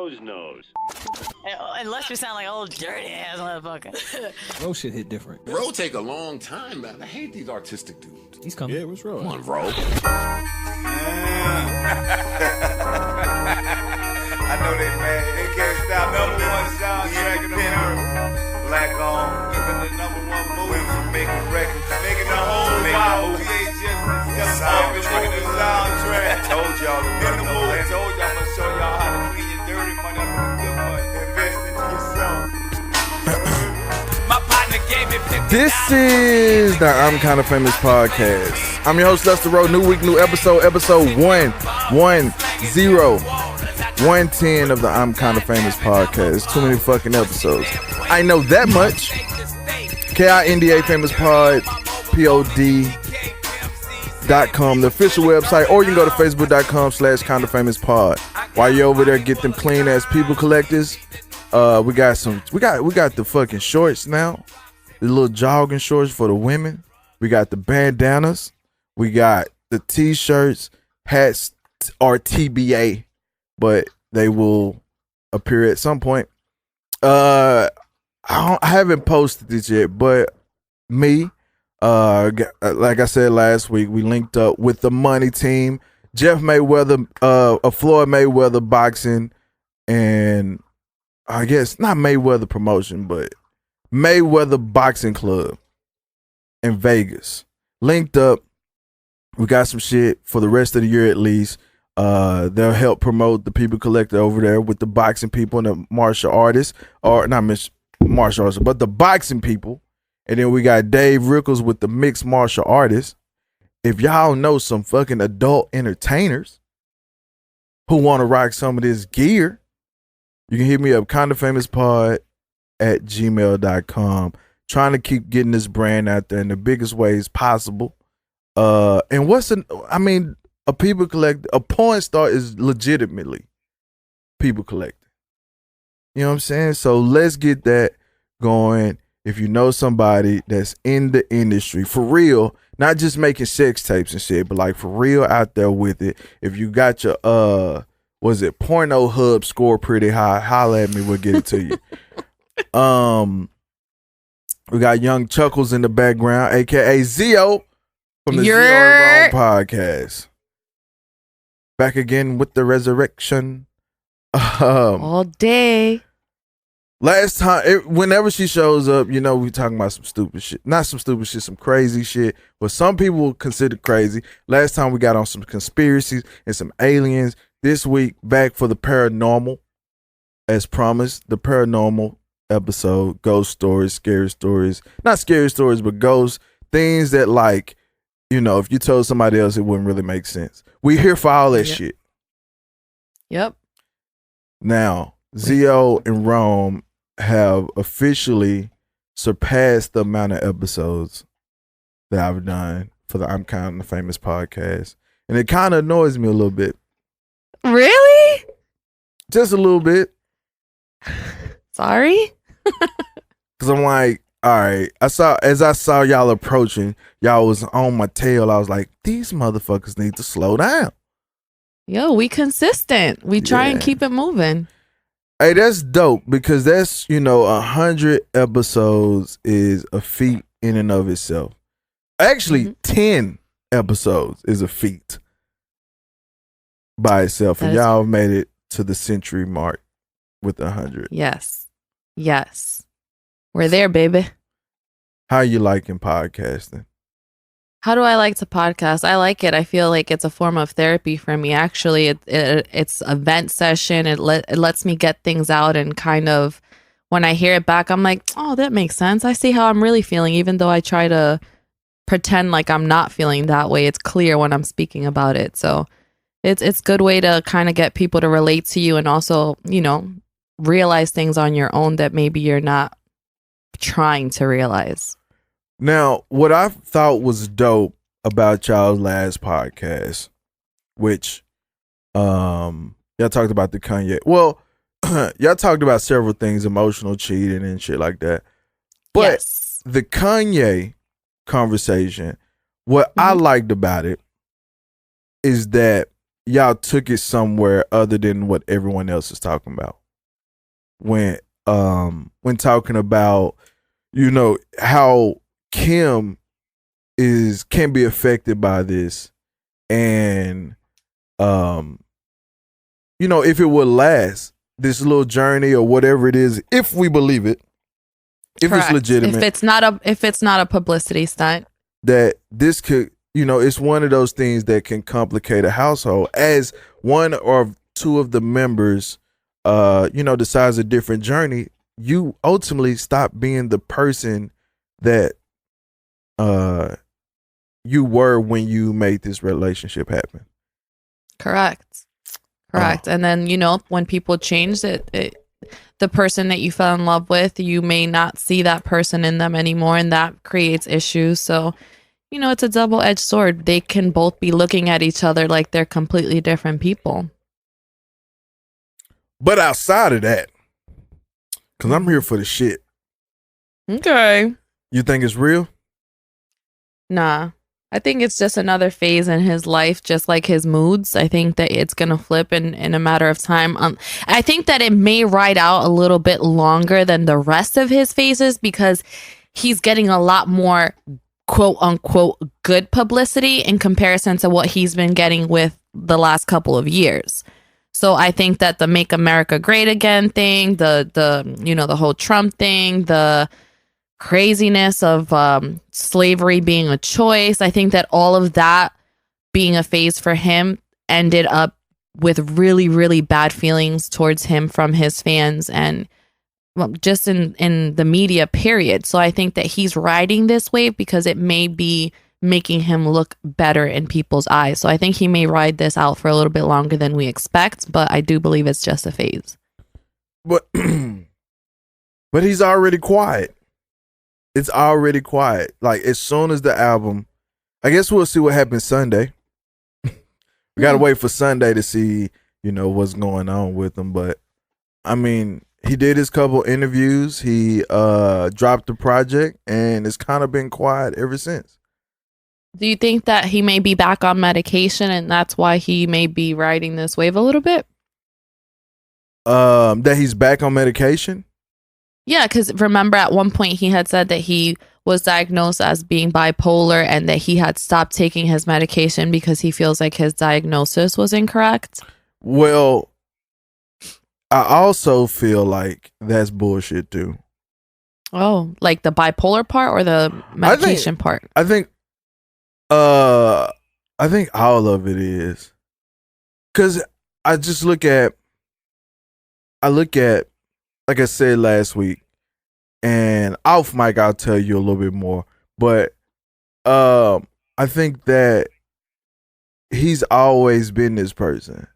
Rose knows. Unless you sound like old dirty ass motherfucker. Rowe shit hit different. Rowe take a long time, man. I hate these artistic dudes. He's coming. Yeah, what's wrong? Come on, Rowe. I know they mad. They can't stop. Number one soundtrack in the earth. Black on. Living the number one movie for making records. Making the whole vibe. VHS making the soundtrack. I told y'all to in the movie. I told y'all I'm gonna show y'all how to clean your dirty money up with good money. Invest into yourself. My partner gave me 50. This is the I'm Kinda Famous podcast. I'm your host, Lester Rowe. New week, new episode 110 of the I'm Kinda Famous podcast. Too many fucking episodes. I know that much. KINDA Famous Pod, POD.com, the official website, or you can go to Facebook.com/Kinda Famous Pod. While you're over there, get them clean ass people collectors. We got the fucking shorts now. The little jogging shorts for the women. We got the bandanas. We got the t-shirts. Hats are TBA, but they will appear at some point. I haven't posted this yet, but me, like I said last week, we linked up with the money team. Jeff Mayweather, Floyd Mayweather boxing, and I guess not Mayweather promotion, but Mayweather Boxing Club in Vegas. Linked up. We got some shit for the rest of the year at least. They'll help promote the people collected over there with the boxing people and the martial artists, or not martial artists, but the boxing people. And then we got Dave Rickles with the mixed martial artists. If y'all know some fucking adult entertainers who want to rock some of this gear, you can hit me up, kindafamouspod@gmail.com. Trying to keep getting this brand out there in the biggest ways possible. And a people collector, a porn star is legitimately people collector. You know what I'm saying? So let's get that going. If you know somebody that's in the industry, for real, not just making sex tapes and shit, but like for real out there with it. If you got your, Porno Hub score pretty high, holla at me, we'll get it to you. We got Young Chuckles in the background, aka Xio from the Xio and Rome podcast. Back again with the resurrection. All day. Last time, whenever she shows up, you know, we talking about some stupid shit. Not some stupid shit, some crazy shit. What some people consider crazy. Last time we got on some conspiracies and some aliens. This week, back for the paranormal. As promised, the paranormal episode. Ghost stories, scary stories. Not scary stories, but ghosts. Things that, like, you know, if you told somebody else, it wouldn't really make sense. We here for all that shit. Yep. Now, Xio and Rome have officially surpassed the amount of episodes that I've done for the I'm Kinda Famous podcast. And it kind of annoys me a little bit. Really? Just a little bit. Sorry? Because I'm like, all right, as I saw y'all approaching, y'all was on my tail. I was like, these motherfuckers need to slow down. Yo, we consistent. We try and keep it moving. Hey, that's dope because that's, 100 episodes is a feat in and of itself. Actually, 10 episodes is a feat by itself. And y'all made it to the century mark with 100. Yes. We're there, baby. How you liking podcasting? How do I like to podcast? I like it. I feel like it's a form of therapy for me. Actually, it's a vent session. It lets me get things out, and kind of when I hear it back, I'm like, oh, that makes sense. I see how I'm really feeling, even though I try to pretend like I'm not feeling that way. It's clear when I'm speaking about it. So it's a good way to kind of get people to relate to you, and also, realize things on your own that maybe you're not trying to realize. Now, what I thought was dope about y'all's last podcast, which y'all talked about the Kanye. Well, y'all talked about several things, emotional cheating and shit like that. But the Kanye conversation, what I liked about it is that y'all took it somewhere other than what everyone else is talking about. When talking about, you know, how Kim can be affected by this, and you know, if it would last, this little journey or whatever it is, if we believe it, if Correct. it's legitimate, if it's not a publicity stunt, that this could, you know, it's one of those things that can complicate a household. As one or two of the members, you know, decides a different journey, you ultimately stop being the person that you were when you made this relationship happen. correct. And then, you know, when people change the person that you fell in love with, you may not see that person in them anymore, and that creates issues. So, you know, it's a double-edged sword. They can both be looking at each other like they're completely different people. But outside of that, because I'm here for the shit. Okay. You think it's real? Nah. I think it's just another phase in his life, just like his moods. I think that it's going to flip in a matter of time. I think that it may ride out a little bit longer than the rest of his phases because he's getting a lot more quote unquote good publicity in comparison to what he's been getting with the last couple of years. So I think that the Make America Great Again thing, the you know, the whole Trump thing, the craziness of slavery being a choice, I think that all of that being a phase for him ended up with really, really bad feelings towards him from his fans and just in the media, period. So I think that he's riding this wave because it may be making him look better in people's eyes. So I think he may ride this out for a little bit longer than we expect, but I do believe it's just a phase. But he's already quiet. It's already quiet. Like, as soon as the album, I guess we'll see what happens Sunday. We gotta wait for Sunday to see, you know, what's going on with him. But I mean, he did his couple interviews. He dropped the project, and it's kind of been quiet ever since. Do you think that he may be back on medication and that's why he may be riding this wave a little bit? That he's back on medication? Yeah, because remember at one point he had said that he was diagnosed as being bipolar and that he had stopped taking his medication because he feels like his diagnosis was incorrect. Well, I also feel like that's bullshit too. Oh, like the bipolar part or the medication part? I think all of it is. Cause I look at, like I said last week, and off mic I'll tell you a little bit more, but I think that he's always been this person.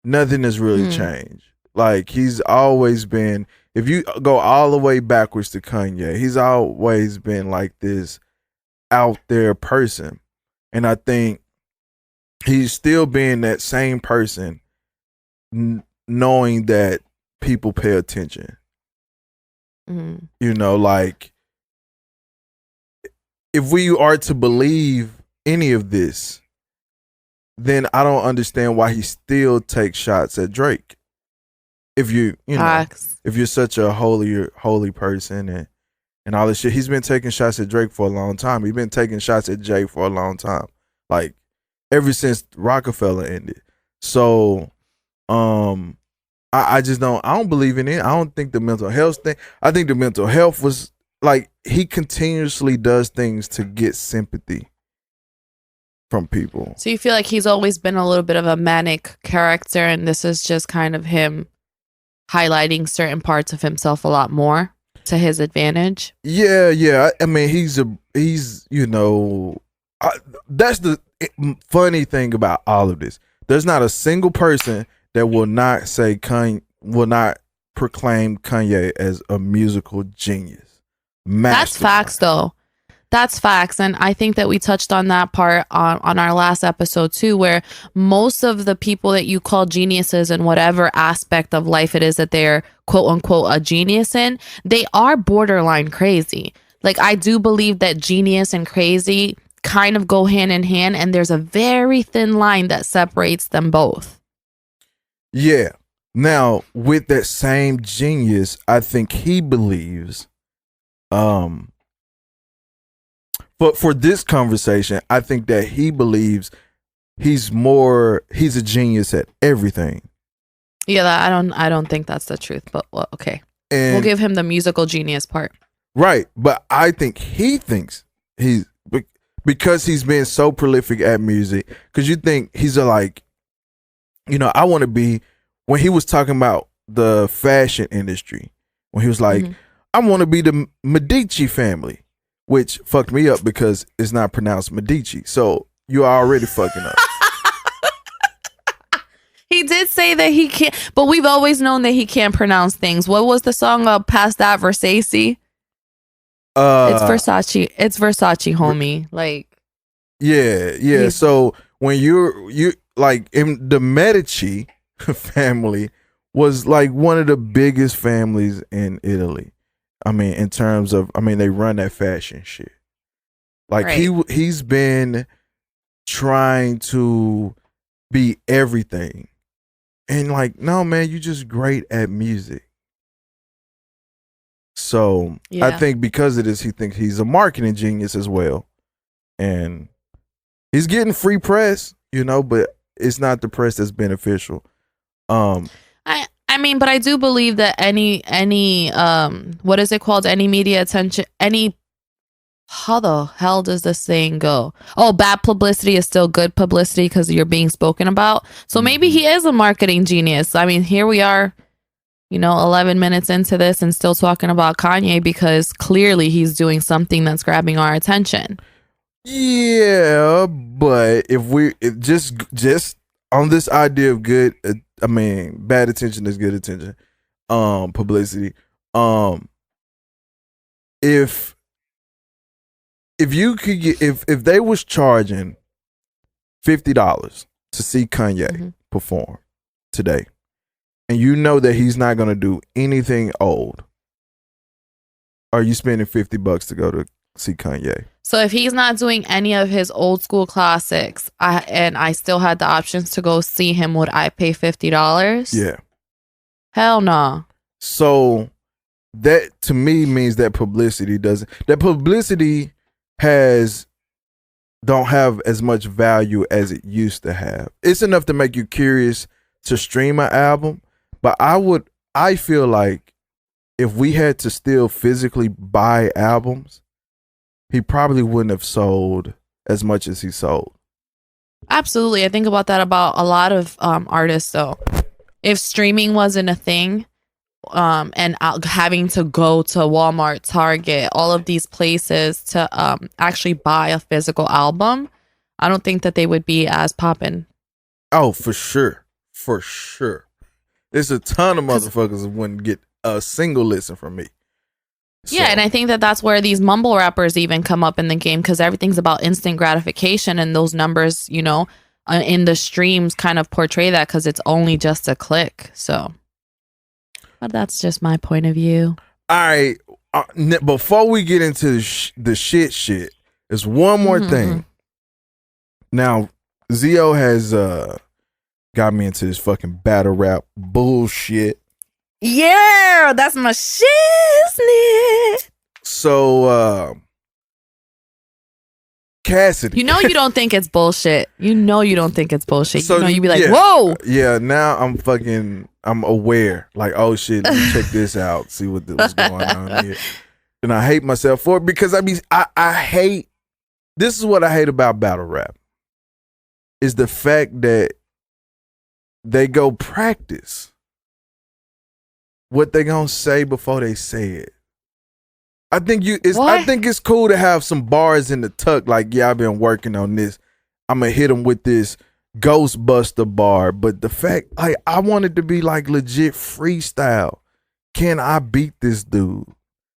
Nothing has really changed. Like, he's always been, if you go all the way backwards to Kanye, he's always been like this out there person. And I think he's still being that same person, knowing that people pay attention. You know, like, if we are to believe any of this, then I don't understand why he still takes shots at Drake. If you know, if you're such a holy person and all this shit, he's been taking shots at Drake for a long time. He's been taking shots at Jay for a long time, like ever since Rockefeller ended. So, I just don't. I don't believe in it. I don't think the mental health thing. I think the mental health was like, he continuously does things to get sympathy from people. So you feel like he's always been a little bit of a manic character, and this is just kind of him highlighting certain parts of himself a lot more to his advantage. Yeah. I mean, he's you know, that's the funny thing about all of this. There's not a single person that will not proclaim Kanye as a musical genius. That's facts, though. That's facts. And I think that we touched on that part on our last episode too, where most of the people that you call geniuses in whatever aspect of life it is that they're quote unquote a genius in, they are borderline crazy. Like, I do believe that genius and crazy kind of go hand in hand, and there's a very thin line that separates them both. Yeah. Now, with that same genius, I think he believes, but for this conversation, I think that he believes he's a genius at everything. Yeah, I don't think that's the truth, but well, okay. And we'll give him the musical genius part. Right, but I think he thinks he's, because he's been so prolific at music, because you think he's like, I want to be, when he was talking about the fashion industry, when he was like, I want to be the Medici family, which fucked me up because it's not pronounced Medici. So you're already fucking up. He did say that he can't, but we've always known that he can't pronounce things. What was the song Past That Versace? It's Versace. It's Versace, homie. Like, yeah. So when you like in the Medici family was like one of the biggest families in Italy. I mean, in terms of, they run that fashion shit. Like he's been trying to be everything, and like, no, man, you just great at music. So I think because of this, he thinks he's a marketing genius as well, and he's getting free press, but it's not the press that's beneficial. I mean, but I do believe that any what is it called? Any media attention, how the hell does this saying go? Oh, bad publicity is still good publicity because you're being spoken about. So maybe he is a marketing genius. I mean, here we are, 11 minutes into this and still talking about Kanye because clearly he's doing something that's grabbing our attention. Yeah, but if just on this idea of good, bad attention is good attention. Publicity. If you could get, if they was charging $50 to see Kanye perform today, and that he's not gonna do anything old, are you spending $50 to go to see Kanye? So if he's not doing any of his old school classics, I still had the options to go see him, would I pay $50? Yeah. Hell no. So that to me means that publicity don't have as much value as it used to have. It's enough to make you curious to stream an album, but I feel like if we had to still physically buy albums, he probably wouldn't have sold as much as he sold. Absolutely. I think about that about a lot of artists though. If streaming wasn't a thing, and having to go to Walmart, Target, all of these places to actually buy a physical album, I don't think that they would be as poppin'. Oh, for sure. For sure. There's a ton of motherfuckers that wouldn't get a single listen from me. So. Yeah, and I think that that's where these mumble rappers even come up in the game because everything's about instant gratification, and those numbers, in the streams kind of portray that because it's only just a click. So, but that's just my point of view. All right. Before we get into the shit, there's one more thing. Now, Xio has got me into this fucking battle rap bullshit. Yeah, that's my shiznit. So, Cassidy. You don't think it's bullshit. You don't think it's bullshit. So, you'd be like, yeah, whoa. Yeah, now I'm aware. Like, oh shit, let me check this out. See what's going on here. And I hate myself for it because I hate, this is what I hate about battle rap. Is the fact that they go practice what they gonna say before they say it. I think it's cool to have some bars in the tuck. Like, yeah, I've been working on this. I'm gonna hit them with this Ghostbuster bar. But the fact, like, I want it to be like legit freestyle. Can I beat this dude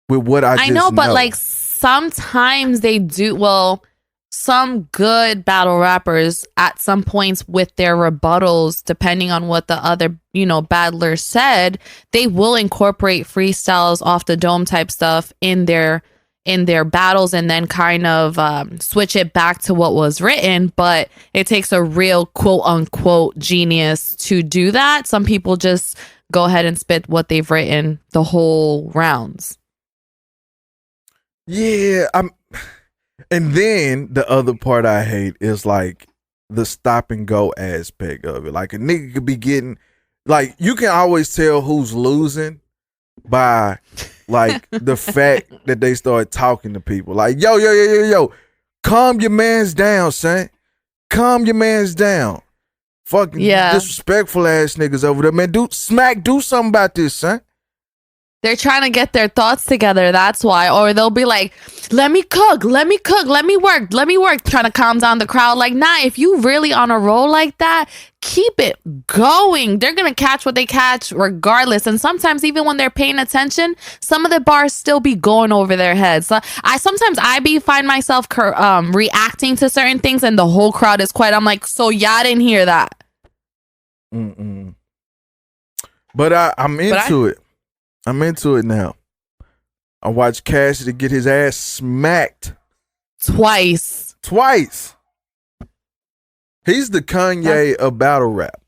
with what I just know? But like sometimes they do. Well, some good battle rappers at some points with their rebuttals, depending on what the other, battlers said, they will incorporate freestyles off the dome type stuff in their in their battles and then kind of switch it back to what was written, but it takes a real quote unquote genius to do that. Some people just go ahead and spit what they've written the whole rounds. Yeah, and then the other part I hate is like the stop and go aspect of it. Like a nigga could be getting, like, you can always tell who's losing by like the fact that they start talking to people. Like, yo, calm your mans down, son. Calm your mans down. Fucking disrespectful ass niggas over there, man. Do something about this, son. They're trying to get their thoughts together. That's why. Or they'll be like, let me cook, let me work. Trying to calm down the crowd. Like, nah, if you really on a roll like that, keep it going. They're going to catch what they catch regardless. And sometimes even when they're paying attention, some of the bars still be going over their heads. So sometimes find myself reacting to certain things and the whole crowd is quiet. I'm like, so y'all didn't hear that. But I'm into it. I'm into it now. I watched Cassidy get his ass smacked. Twice. He's the Kanye of battle rap.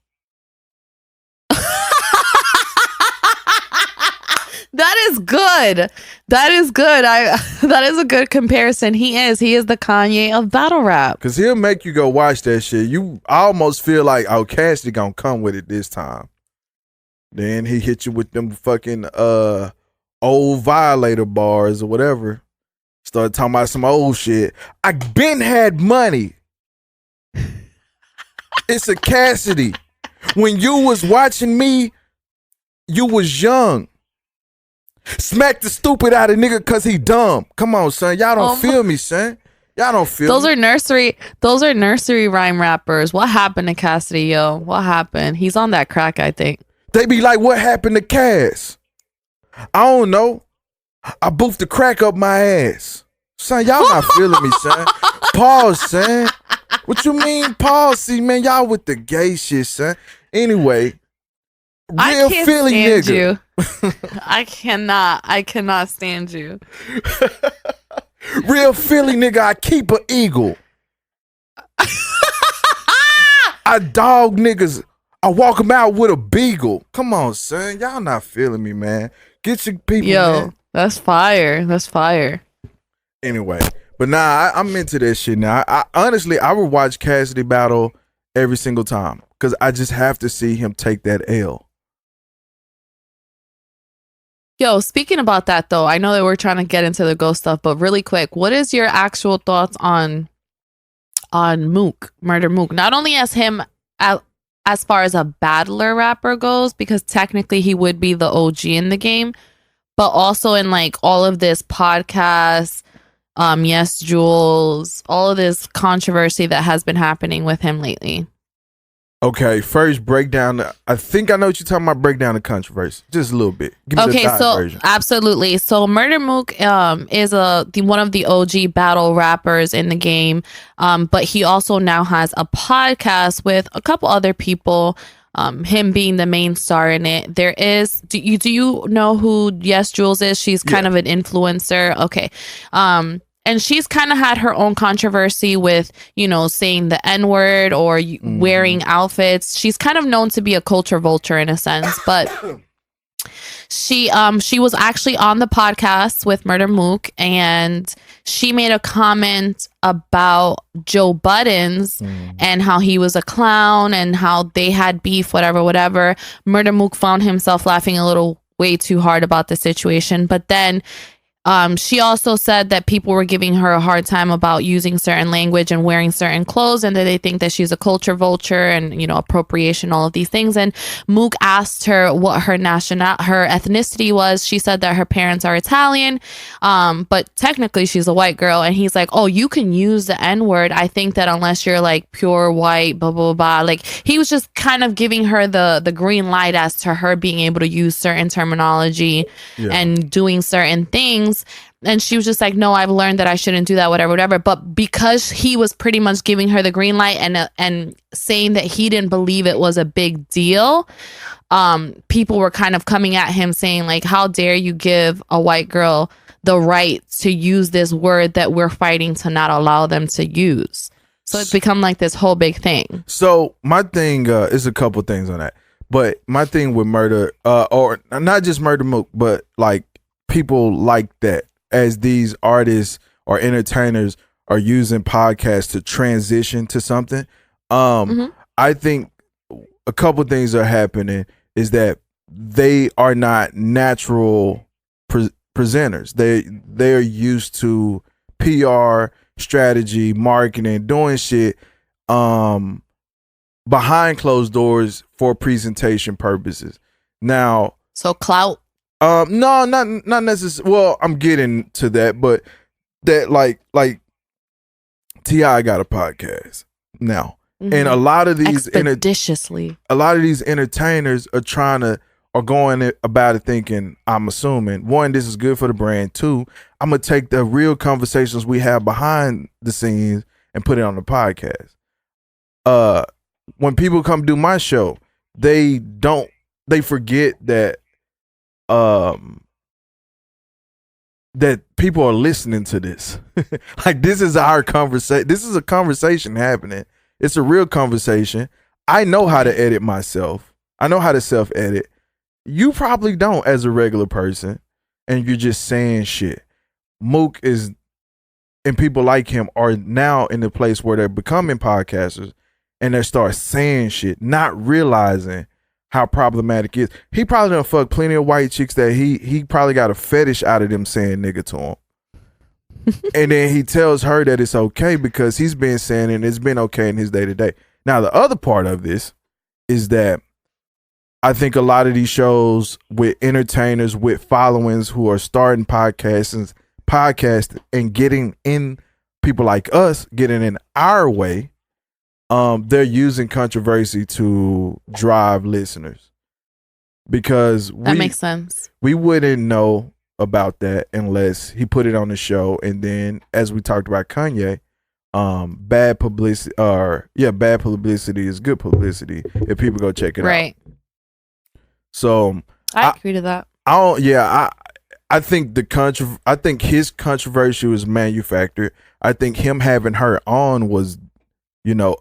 That is good. That is a good comparison. He is the Kanye of battle rap. Because he'll make you go watch that shit. You almost feel like, oh, Cassidy gonna come with it this time. Then he hit you with them fucking old Violator bars or whatever. Started talking about some old shit. I been had money. It's a Cassidy. When you was watching me, you was young. Smack the stupid out of nigga because he dumb. Come on, son. Y'all don't feel me, son. Y'all don't feel those me. Those are nursery rhyme rappers. What happened to Cassidy, yo? What happened? He's on that crack, I think. They be like, what happened to Cass? I don't know. I boofed the crack up my ass. Son, y'all not feeling me, son. Pause, son. What you mean, pause? See, man, y'all with the gay shit, son. Anyway, real Philly nigga. You. I cannot stand you. Real Philly nigga, I keep an eagle. I dog niggas. I walk them out with a beagle. Come on, son. Y'all not feeling me, man. Get your people, man. That's fire. Anyway, but nah, I'm into that shit now. I honestly, I would watch Cassidy battle every single time because I just have to see him take that L. Yo, speaking about that, though, I know that we're trying to get into the ghost stuff, but really quick, what is your actual thoughts on Mook, Murder Mook? Not only as him as far as a battler rapper goes, because technically he would be the OG in the game, but also in like all of this podcast, Yes Jules, all of this controversy that has been happening with him lately. Okay, first breakdown. I think I know what you're talking about. Break down the controversy just a little bit. Give me the version. Absolutely. So Murder Mook is one of the OG battle rappers in the game, but he also now has a podcast with a couple other people. Him being the main star in it. There is. Do you know who Yes Jules is? She's kind of an influencer. Okay. And she's kind of had her own controversy with, saying the N-word or wearing outfits. She's kind of known to be a culture vulture in a sense, but she was actually on the podcast with Murder Mook, and she made a comment about Joe Buttons and how he was a clown and how they had beef, whatever. Murder Mook found himself laughing a little way too hard about the situation, but then she also said that people were giving her a hard time about using certain language and wearing certain clothes, and that they think that she's a culture vulture and, appropriation, all of these things. And Mook asked her what her ethnicity was. She said that her parents are Italian, but technically she's a white girl. And he's like, oh, you can use the N-word. I think that unless you're like pure white, blah, blah, blah. Like, he was just kind of giving her the green light as to her being able to use certain terminology and doing certain things. And she was just like, no, I've learned that I shouldn't do that, whatever. But because he was pretty much giving her the green light and saying that he didn't believe it was a big deal, people were kind of coming at him saying like, how dare you give a white girl the right to use this word that we're fighting to not allow them to use. So it's become like this whole big thing. So my thing is a couple things on that. But my thing with murder, or not just Murder Mook, but like people like that, as these artists or entertainers are using podcasts to transition to something. I think a couple things are happening is that they are not natural presenters. They're used to PR, strategy, marketing, doing shit behind closed doors for presentation purposes. Now, so clout. No, not necessarily. Well, I'm getting to that, but that like T.I. got a podcast now, and a lot of these expeditiously, a lot of these entertainers are going about it thinking, I'm assuming, one, this is good for the brand. Two, I'm gonna take the real conversations we have behind the scenes and put it on the podcast. When people come do my show, they forget that that people are listening to this. Like, this is our conversation. This is a conversation happening. It's a real conversation. I know how to edit myself. I know how to self-edit. You probably don't as a regular person, and you're just saying shit. Mook is, and people like him are now in the place where they're becoming podcasters, and they start saying shit, not realizing how problematic it is. He probably done fuck plenty of white chicks that he probably got a fetish out of them saying nigga to him. And then he tells her that it's okay because he's been saying it and it's been okay in his day-to-day. Now, the other part of this is that I think a lot of these shows with entertainers with followings who are starting podcasts and getting in, people like us getting in our way, they're using controversy to drive listeners, because that makes sense. We wouldn't know about that unless he put it on the show. And then, as we talked about Kanye, bad publicity is good publicity if people go check it out. Right. So I agree to that. I think I think his controversy was manufactured. I think him having her on was,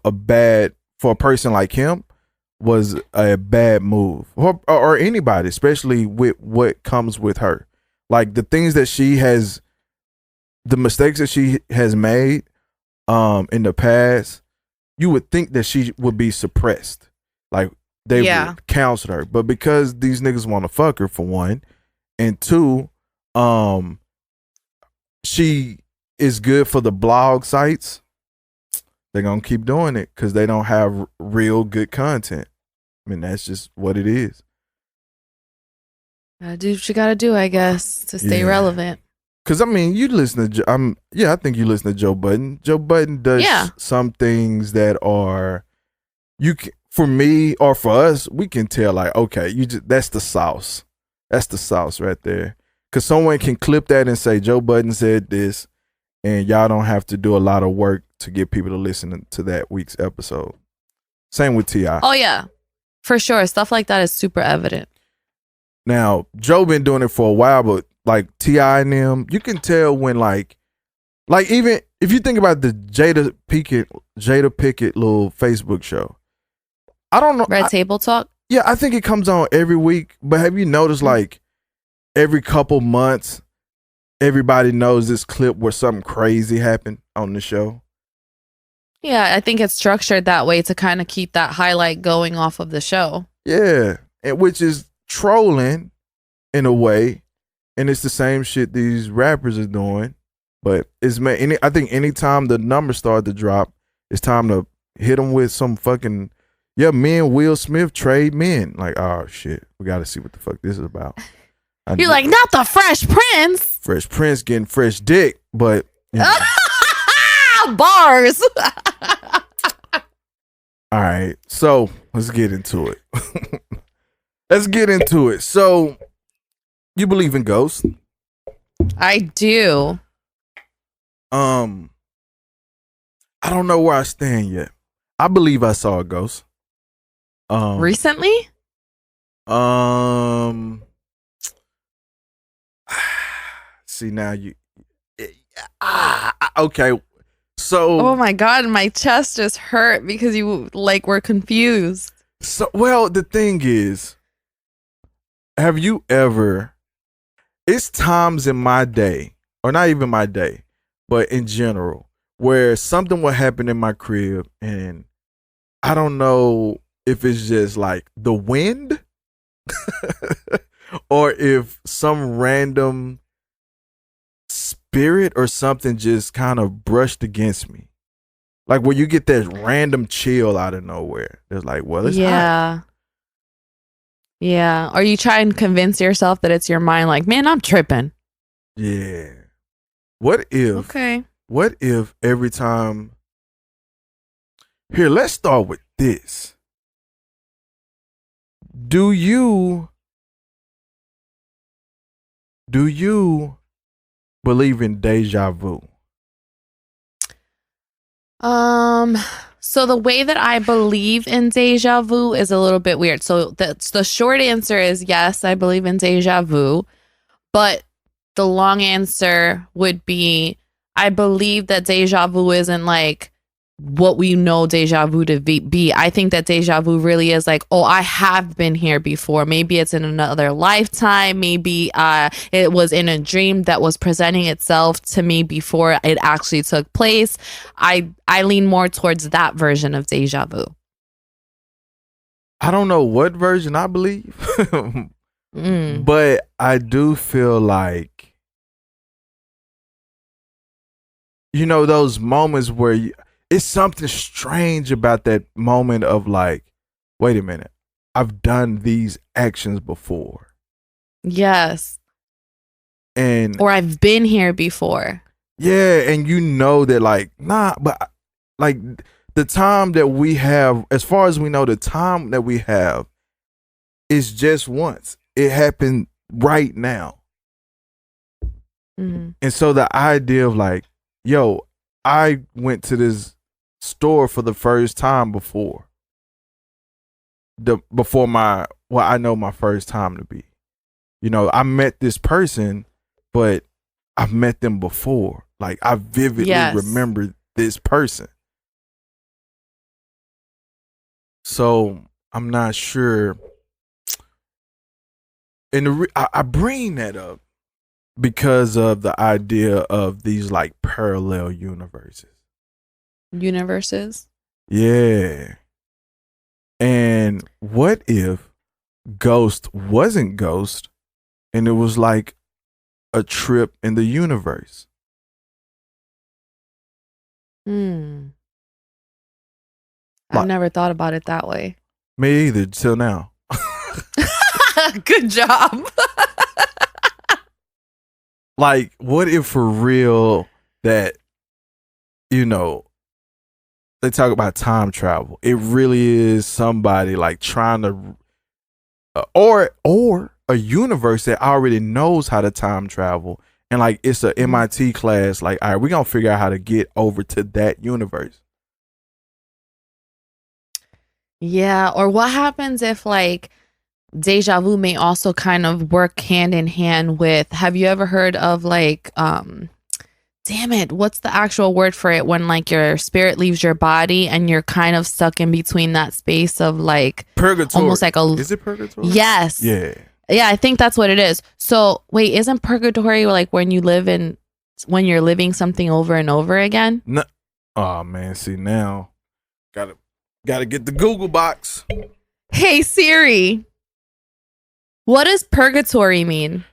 a bad, for a person like him, was a bad move, or anybody, especially with what comes with her. Like the things that she has, the mistakes that she has made in the past, you would think that she would be suppressed. Like they would counsel her. But because these niggas want to fuck her, for one, and two, she is good for the blog sites, they're going to keep doing it because they don't have real good content. I mean, that's just what it is. Gotta do what you gotta do, I guess, to stay relevant. Because, I mean, you listen to, I think you listen to Joe Budden. Joe Budden does some things that are, for me or for us, we can tell, like, okay, that's the sauce. That's the sauce right there. Because someone can clip that and say, Joe Budden said this, and y'all don't have to do a lot of work to get people to listen to that week's episode. Same with T.I. Oh, yeah. For sure. Stuff like that is super evident. Now, Joe been doing it for a while, but like T.I. and them, you can tell when like even if you think about the Jada Pickett little Facebook show. I don't know. Red Table Talk? Yeah, I think it comes on every week. But have you noticed like every couple months, everybody knows this clip where something crazy happened on the show? Yeah, I think it's structured that way to kind of keep that highlight going off of the show. Yeah, and which is trolling in a way, and it's the same shit these rappers are doing. But I think anytime the numbers start to drop, it's time to hit them with some fucking me and Will Smith trade men. Like, oh shit, we got to see what the fuck this is about. You're like, not the Fresh Prince. Fresh Prince getting fresh dick, but bars. All right, so let's get into it. So, you believe in ghosts? I do. I don't know where I stand yet. I believe I saw a ghost. Recently? See now okay. So Oh my god, my chest just hurt because you like were confused. So well, the thing is, have you ever? It's times in my day, or not even my day, but in general, where something will happen in my crib, and I don't know if it's just like the wind, or if some random spirit or something just kind of brushed against me. Like where you get that random chill out of nowhere. It's like, well, it's hot. Yeah. Or you try and convince yourself that it's your mind, like, man, I'm tripping. Yeah. What if every time, here, let's start with this. Do you believe in deja vu? So the way that I believe in deja vu is a little bit weird. So the short answer is yes, I believe in deja vu. But the long answer would be I believe that deja vu isn't like what we know deja vu to be. I think that deja vu really is like, oh, I have been here before. Maybe it's in another lifetime. Maybe it was in a dream that was presenting itself to me before it actually took place. I lean more towards that version of deja vu. I don't know what version I believe, but I do feel like, you know, those moments where it's something strange about that moment of like, wait a minute, I've done these actions before. Yes. Or I've been here before. Yeah, and you know that like, nah, but like the time that we have, as far as we know, the time that we have is just once. It happened right now. Mm-hmm. And so the idea of like, yo, I went to this store for the first time before I know my first time to be. You know, I met this person, but I've met them before. Like I vividly remember this person. So I'm not sure. And I bring that up because of the idea of these like parallel universes. Yeah. And what if Ghost wasn't Ghost and it was like a trip in the universe? I've never thought about it that way. Me either, till now. Good job. Like, what if for real that, you know, they talk about time travel. It really is somebody like trying to, or a universe that already knows how to time travel. And like, it's a MIT class. Like, all right, we're going to figure out how to get over to that universe. Yeah. Or what happens if like deja vu may also kind of work hand in hand with, have you ever heard of like, damn it, what's the actual word for it when like your spirit leaves your body and you're kind of stuck in between that space of like purgatory? Almost like is it purgatory? Yes. Yeah, I think that's what it is. So wait, isn't purgatory like when you're living something over and over again? No. Oh man, see now gotta get the Google box. Hey Siri, what does purgatory mean?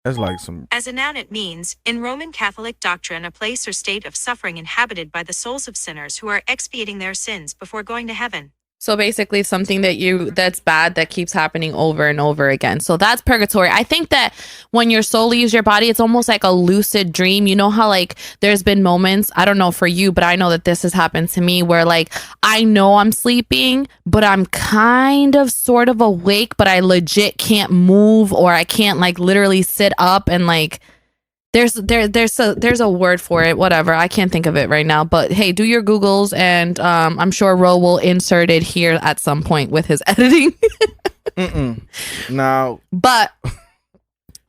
That's like some. As a noun, it means, in Roman Catholic doctrine, a place or state of suffering inhabited by the souls of sinners who are expiating their sins before going to heaven. So basically something that's bad that keeps happening over and over again. So that's purgatory. I think that when your soul leaves your body, it's almost like a lucid dream. You know how like there's been moments, I don't know for you, but I know that this has happened to me where like I know I'm sleeping, but I'm kind of sort of awake, but I legit can't move, or I can't like literally sit up and like there's a word for it, whatever. I can't think of it right now, but hey, do your Googles, and I'm sure Rowe will insert it here at some point with his editing. Now, but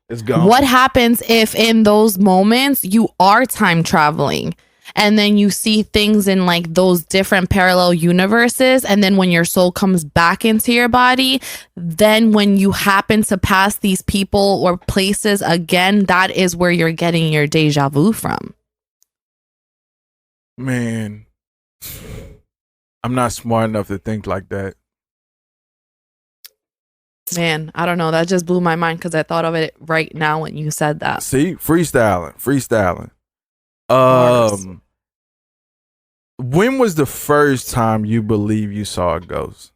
It's gone. What happens if in those moments you are time traveling and then you see things in like those different parallel universes, and then when your soul comes back into your body, then when you happen to pass these people or places again, that is where you're getting your deja vu from. Man, I'm not smart enough to think like that. Man, I don't know. That just blew my mind because I thought of it right now when you said that. See, freestyling. Bars. When was the first time you believe you saw a ghost?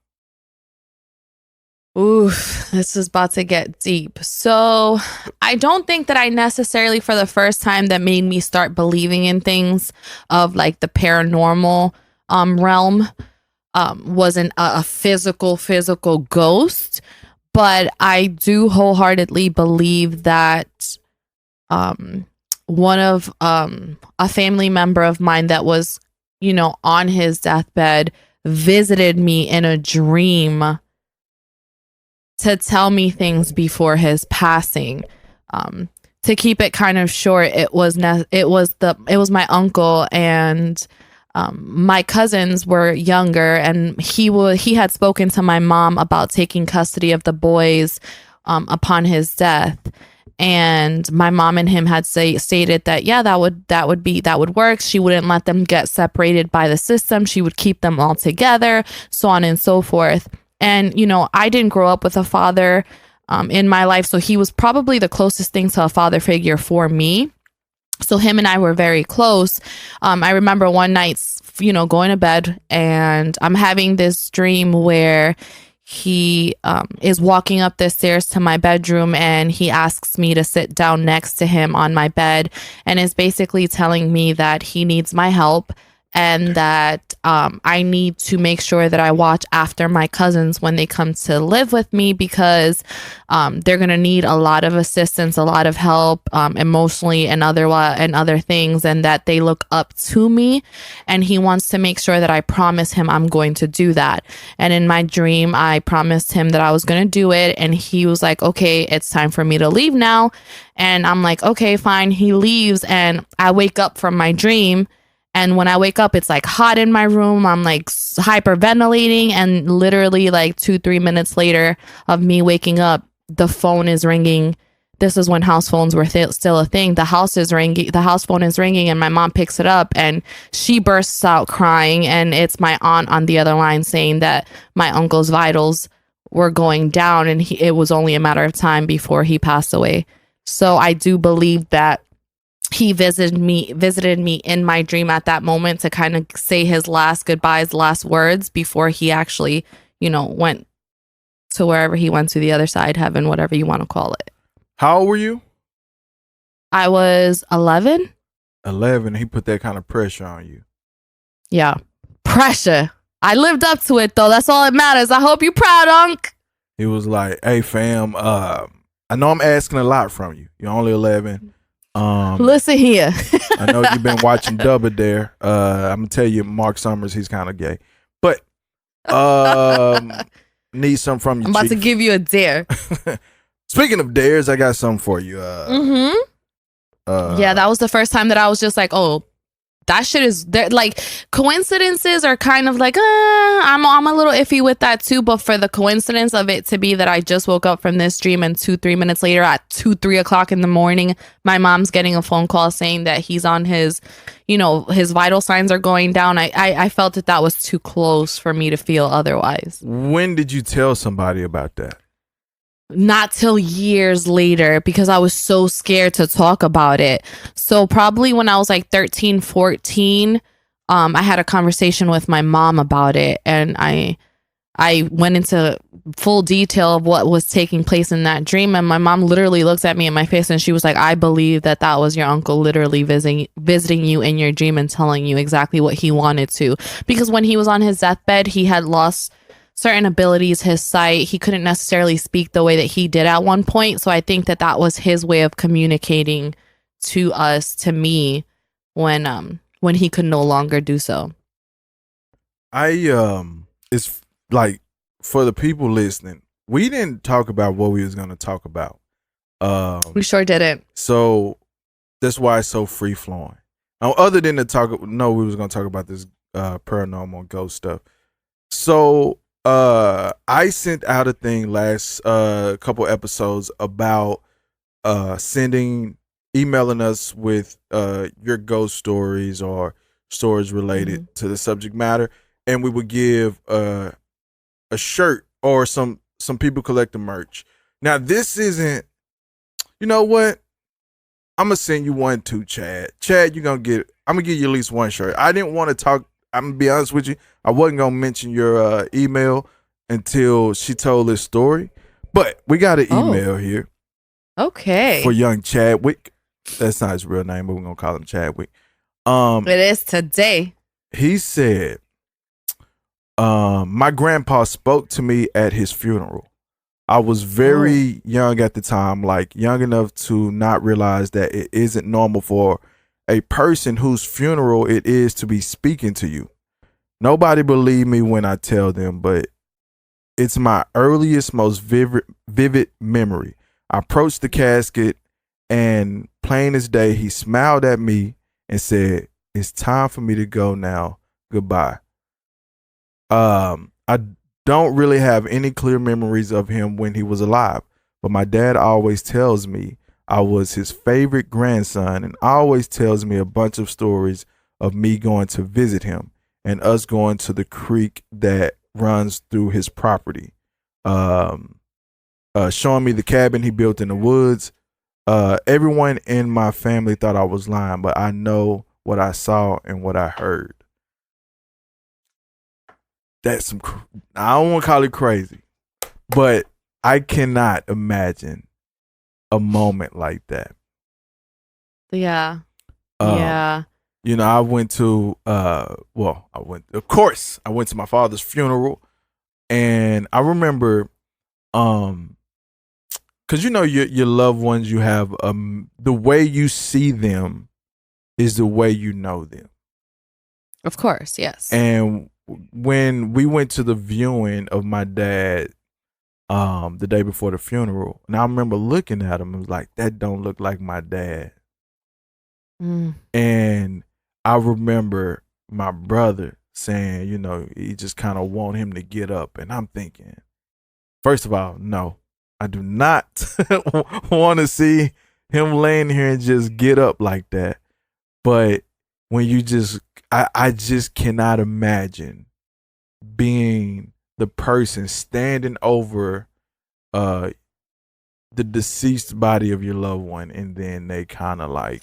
Oof, this is about to get deep. So I don't think that I necessarily, for the first time, that made me start believing in things of like the paranormal realm wasn't a physical ghost. But I do wholeheartedly believe that one of a family member of mine that was, you know, on his deathbed visited me in a dream to tell me things before his passing. To keep it kind of short, it was my uncle, and my cousins were younger, and he had spoken to my mom about taking custody of the boys upon his death. And my mom and him had stated that, yeah, that would work. She wouldn't let them get separated by the system. She would keep them all together, so on and so forth. And, you know, I didn't grow up with a father in my life, so he was probably the closest thing to a father figure for me. So him and I were very close. I remember one night, you know, going to bed, and I'm having this dream where he is walking up the stairs to my bedroom, and he asks me to sit down next to him on my bed, and is basically telling me that he needs my help, and that I need to make sure that I watch after my cousins when they come to live with me, because they're going to need a lot of assistance, a lot of help emotionally and other things, and that they look up to me. And he wants to make sure that I promise him I'm going to do that. And in my dream, I promised him that I was going to do it. And he was like, okay, it's time for me to leave now. And I'm like, okay, fine. He leaves, and I wake up from my dream. And when I wake up, it's like hot in my room. I'm like hyperventilating, and literally like 2-3 minutes later of me waking up, the phone is ringing. This is when house phones were still a thing. The house phone is ringing, and my mom picks it up, and she bursts out crying. And it's my aunt on the other line saying that my uncle's vitals were going down, and it was only a matter of time before he passed away. So I do believe that he visited me in my dream at that moment to kind of say his last goodbyes, last words before he actually, you know, went to wherever he went, to the other side, heaven, whatever you want to call it. How old were you? I was 11. 11. He put that kind of pressure on you. Yeah. Pressure. I lived up to it, though. That's all that matters. I hope you're proud, Unc. He was like, hey, fam, I know I'm asking a lot from you. You're only 11. Listen here. I know you've been watching Dubba Dare. I'm gonna tell you, Mark Summers, he's kind of gay, but need something from you. I'm about Chief. to give you a dare. Speaking of dares, I got something for you. Yeah, that was the first time that I was just like, oh, that shit is there. Like, coincidences are kind of like, I'm a little iffy with that too. But for the coincidence of it to be that I just woke up from this dream, and 2-3 minutes later at 2-3 o'clock in the morning, my mom's getting a phone call saying that he's on his, you know, his vital signs are going down. I felt that was too close for me to feel otherwise. When did you tell somebody about that? Not till years later, because I was so scared to talk about it. So probably when I was like 13, 14, I had a conversation with my mom about it, and I went into full detail of what was taking place in that dream. And my mom literally looked at me in my face, and she was like, I believe that was your uncle literally visiting you in your dream and telling you exactly what he wanted to. Because when he was on his deathbed, he had lost certain abilities, his sight. He couldn't necessarily speak the way that he did at one point. So I think that was his way of communicating to us, to me, when he could no longer do so. It's like, for the people listening, we didn't talk about what we was going to talk about. We sure didn't. So that's why it's so free flowing. Now, other than we was gonna talk about this paranormal ghost stuff. So I sent out a thing last couple episodes about emailing us with your ghost stories or stories related to the subject matter, and we would give a shirt or some people collecting merch. Now this isn't, you know what? I'm gonna send you one too, Chad. Chad, I'm gonna give you at least one shirt. I didn't want to talk. I'm gonna be honest with you. I wasn't gonna mention your email until she told this story, but we got an email here. Okay. For young Chadwick. That's not his real name, but we're gonna call him Chadwick. It is today. He said, my grandpa spoke to me at his funeral. I was very young at the time, like young enough to not realize that it isn't normal for a person whose funeral it is to be speaking to you. Nobody believe me when I tell them, but it's my earliest, most vivid memory. I approached the casket, and plain as day, he smiled at me and said, "It's time for me to go now. Goodbye." I don't really have any clear memories of him when he was alive, but my dad always tells me I was his favorite grandson, and always tells me a bunch of stories of me going to visit him and us going to the creek that runs through his property. Showing me the cabin he built in the woods. Everyone in my family thought I was lying, but I know what I saw and what I heard. That's I don't want to call it crazy, but I cannot imagine a moment like that. Yeah. Yeah. You know, I went to I went to my father's funeral, and I remember because you know your loved ones, you have the way you see them is the way you know them. Of course, yes. And when we went to the viewing of my dad the day before the funeral, and I remember looking at him and was like, that don't look like my dad. And I remember my brother saying, you know, he just kind of want him to get up. And I'm thinking, first of all, no, I do not want to see him laying here and just get up like that. But when you I just cannot imagine being the person standing over the deceased body of your loved one, and then they kind of like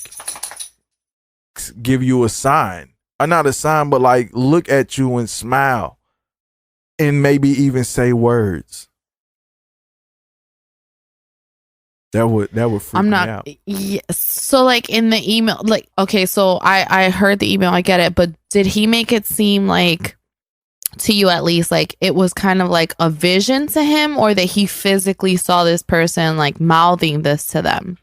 give you a sign, or not a sign, but like look at you and smile and maybe even say words. That would freak me out. Yeah, so like in the email, like, okay, so I heard the email, I get it, but did he make it seem like, to you at least, like it was kind of like a vision to him, or that he physically saw this person like mouthing this to them?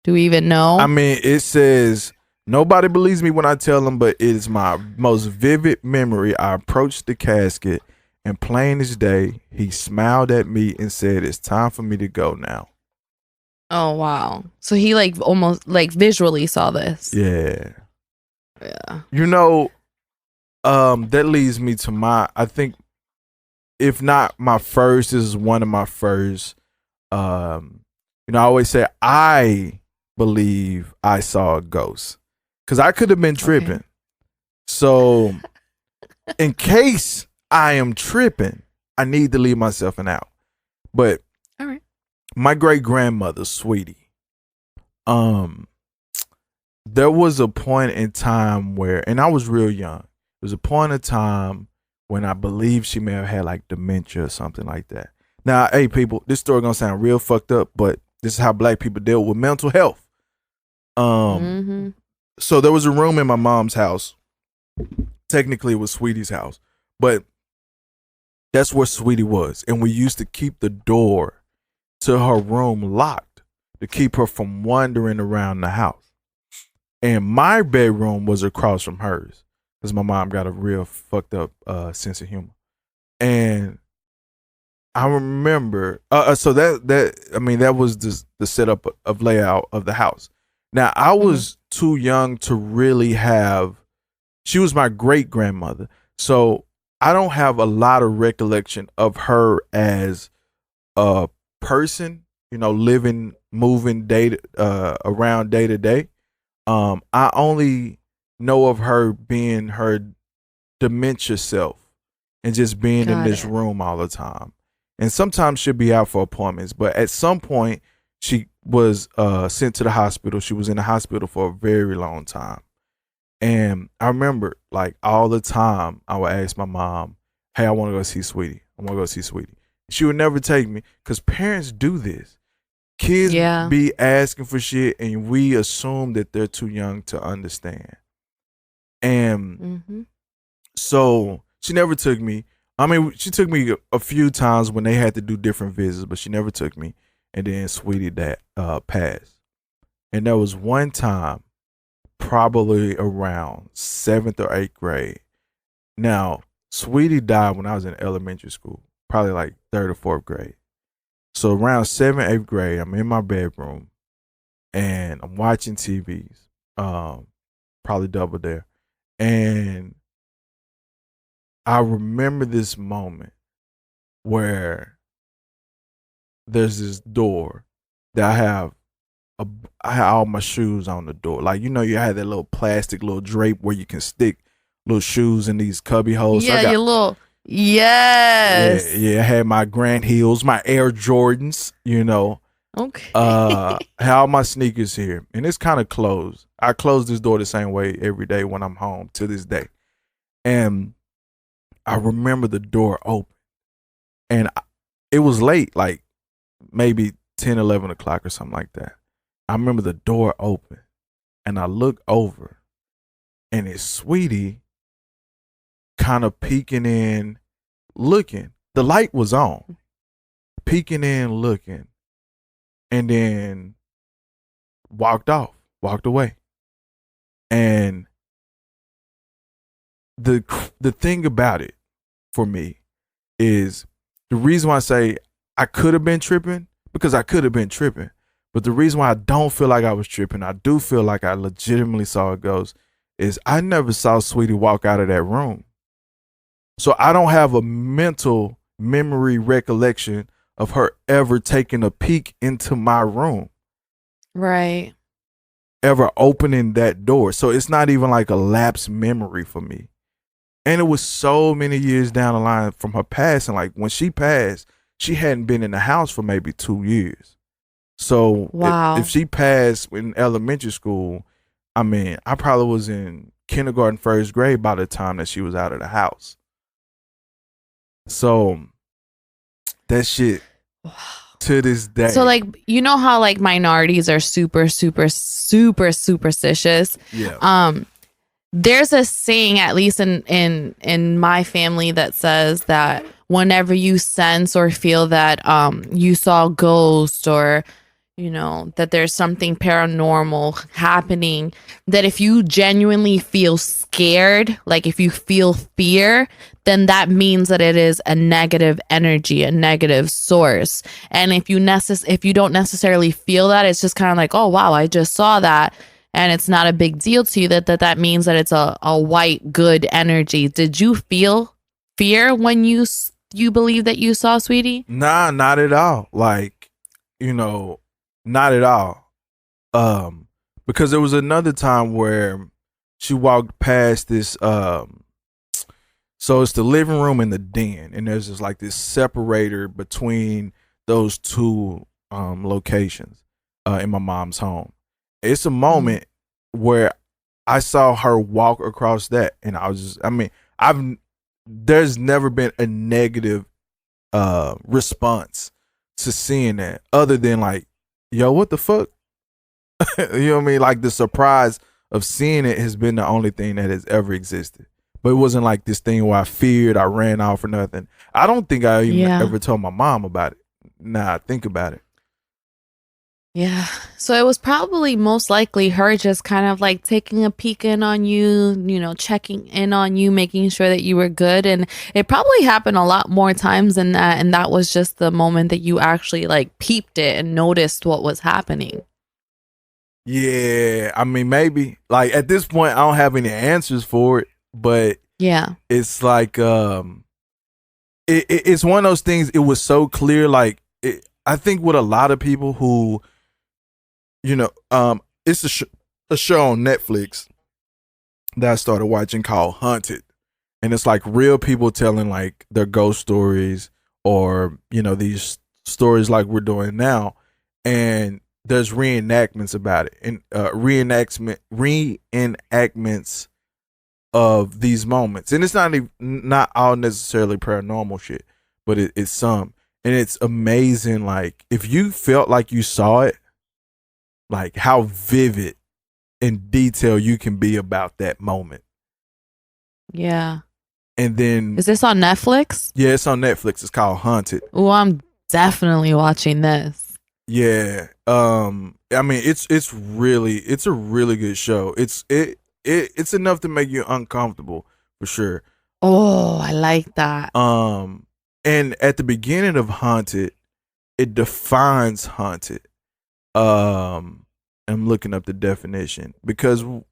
Do we even know? I mean, it says, nobody believes me when I tell them, but it is my most vivid memory. I approached the casket, and plain as day, he smiled at me and said, "It's time for me to go now." Oh, wow. So he like almost like visually saw this. Yeah. Yeah. You know, that leads me to I think, if not my first, this is one of my first. You know, I always say I believe I saw a ghost, because I could have been tripping. Okay. So in case I am tripping, I need to leave myself an out. But all right. My great grandmother, Sweetie, there was a point in time where, and I was real young, there was a point in time when I believe she may have had like dementia or something like that. Now, hey people, this story gonna sound real fucked up, but this is how black people deal with mental health. So there was a room in my mom's house. Technically it was Sweetie's house, but that's where Sweetie was. And we used to keep the door to her room locked to keep her from wandering around the house. And my bedroom was across from hers, because my mom got a real fucked up sense of humor. And I remember. So that was the setup of layout of the house. Now I was too young to really have. She was my great grandmother, so I don't have a lot of recollection of her as a person. Living, moving around day to day. I only know of her being her dementia self and just being in this room all the time. And sometimes she'll be out for appointments, but at some point she was sent to the hospital. She was in the hospital for a very long time. And I remember, like, all the time I would ask my mom, hey, I want to go see Sweetie. I want to go see Sweetie. She would never take me because parents do this. Kids be asking for shit and we assume that they're too young to understand. And so she never took me. I mean, she took me a few times when they had to do different visits, but she never took me. And then Sweetie that passed. And there was one time, probably around 7th or 8th grade. Now, Sweetie died when I was in elementary school, probably like 3rd or 4th grade. So around 7th, 8th grade, I'm in my bedroom and I'm watching TVs, probably Double Dare. And I remember this moment where there's this door that I had all my shoes on the door. Like, you had that little plastic little drape where you can stick little shoes in these cubby holes. Yeah, so your little, yes. Yeah, I had my Grant Hills, my Air Jordans, Okay. had all my sneakers here. And it's kind of closed. I close this door the same way every day when I'm home to this day. And I remember the door open. And it was late, like maybe 10, 11 o'clock or something like that. I remember the door open. And I look over. And it's Sweetie kind of peeking in, looking. The light was on. Peeking in, looking. And then walked away. And the thing about it for me is the reason why I say I could have been tripping, because I could have been tripping. But the reason why I don't feel like I was tripping, I do feel like I legitimately saw a ghost, is I never saw Sweetie walk out of that room. So I don't have a mental memory recollection of her ever taking a peek into my room. Right. Ever opening that door. So it's not even like a lapsed memory for me. And it was so many years down the line from her passing. Like when she passed, she hadn't been in the house for maybe 2 years. So wow. if she passed in elementary school, I mean, I probably was in kindergarten, 1st grade by the time that she was out of the house. So that shit to this day. So like, how like minorities are super, super, super superstitious. Yeah. There's a saying, at least in my family, that says that whenever you sense or feel that you saw a ghost, or that there's something paranormal happening, that if you genuinely feel scared, like if you feel fear, then that means that it is a negative energy, a negative source. And if you don't necessarily feel that, it's just kind of like, oh wow, I just saw that, and it's not a big deal to you, that means that it's a white good energy. Did you feel fear when you believe that you saw Sweetie? Nah, not at all. Like, not at all. Because there was another time where she walked past this so it's the living room and the den, and there's just like this separator between those two locations in my mom's home. It's a moment where I saw her walk across that, and I was just, there's never been a negative response to seeing that, other than like, yo, what the fuck? You know what I mean? Like the surprise of seeing it has been the only thing that has ever existed. But it wasn't like this thing where I feared, I ran off or nothing. I don't think I even ever told my mom about it. Nah, think about it. Yeah. So it was probably most likely her just kind of like taking a peek in on you, checking in on you, making sure that you were good. And it probably happened a lot more times than that. And that was just the moment that you actually like peeped it and noticed what was happening. Yeah, I mean, maybe like at this point, I don't have any answers for it, but Yeah. it's like it's one of those things. It was so clear. Like I think with a lot of people who, it's a show on Netflix that I started watching called Haunted, and it's like real people telling like their ghost stories or these stories like we're doing now, and there's reenactments about it and reenactments of these moments, and it's not all necessarily paranormal shit, but it's some, and it's amazing. Like if you felt like you saw it, like how vivid and detail you can be about that moment. Yeah. And then is this on Netflix? Yeah, it's on Netflix. It's called Haunted. Oh, I'm definitely watching this. Yeah. I mean, it's a really good show. It's enough to make you uncomfortable for sure. Oh, I like that. And at the beginning of Haunted, it defines haunted. I'm looking up the definition because you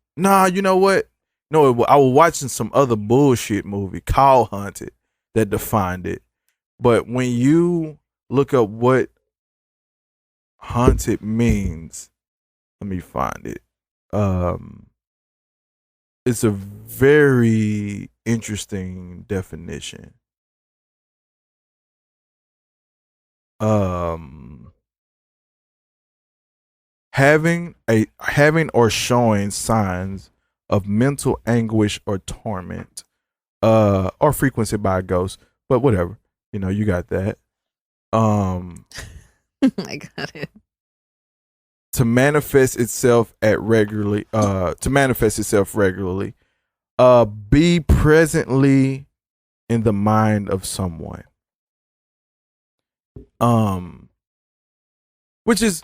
know what? No, I was watching some other bullshit movie called Haunted that defined it. But when you look up what haunted means, let me find it. It's a very interesting definition. Having or showing signs of mental anguish or torment, or frequency by a ghost, but whatever, you got that. I got it. To manifest itself regularly, be presently in the mind of someone. Which is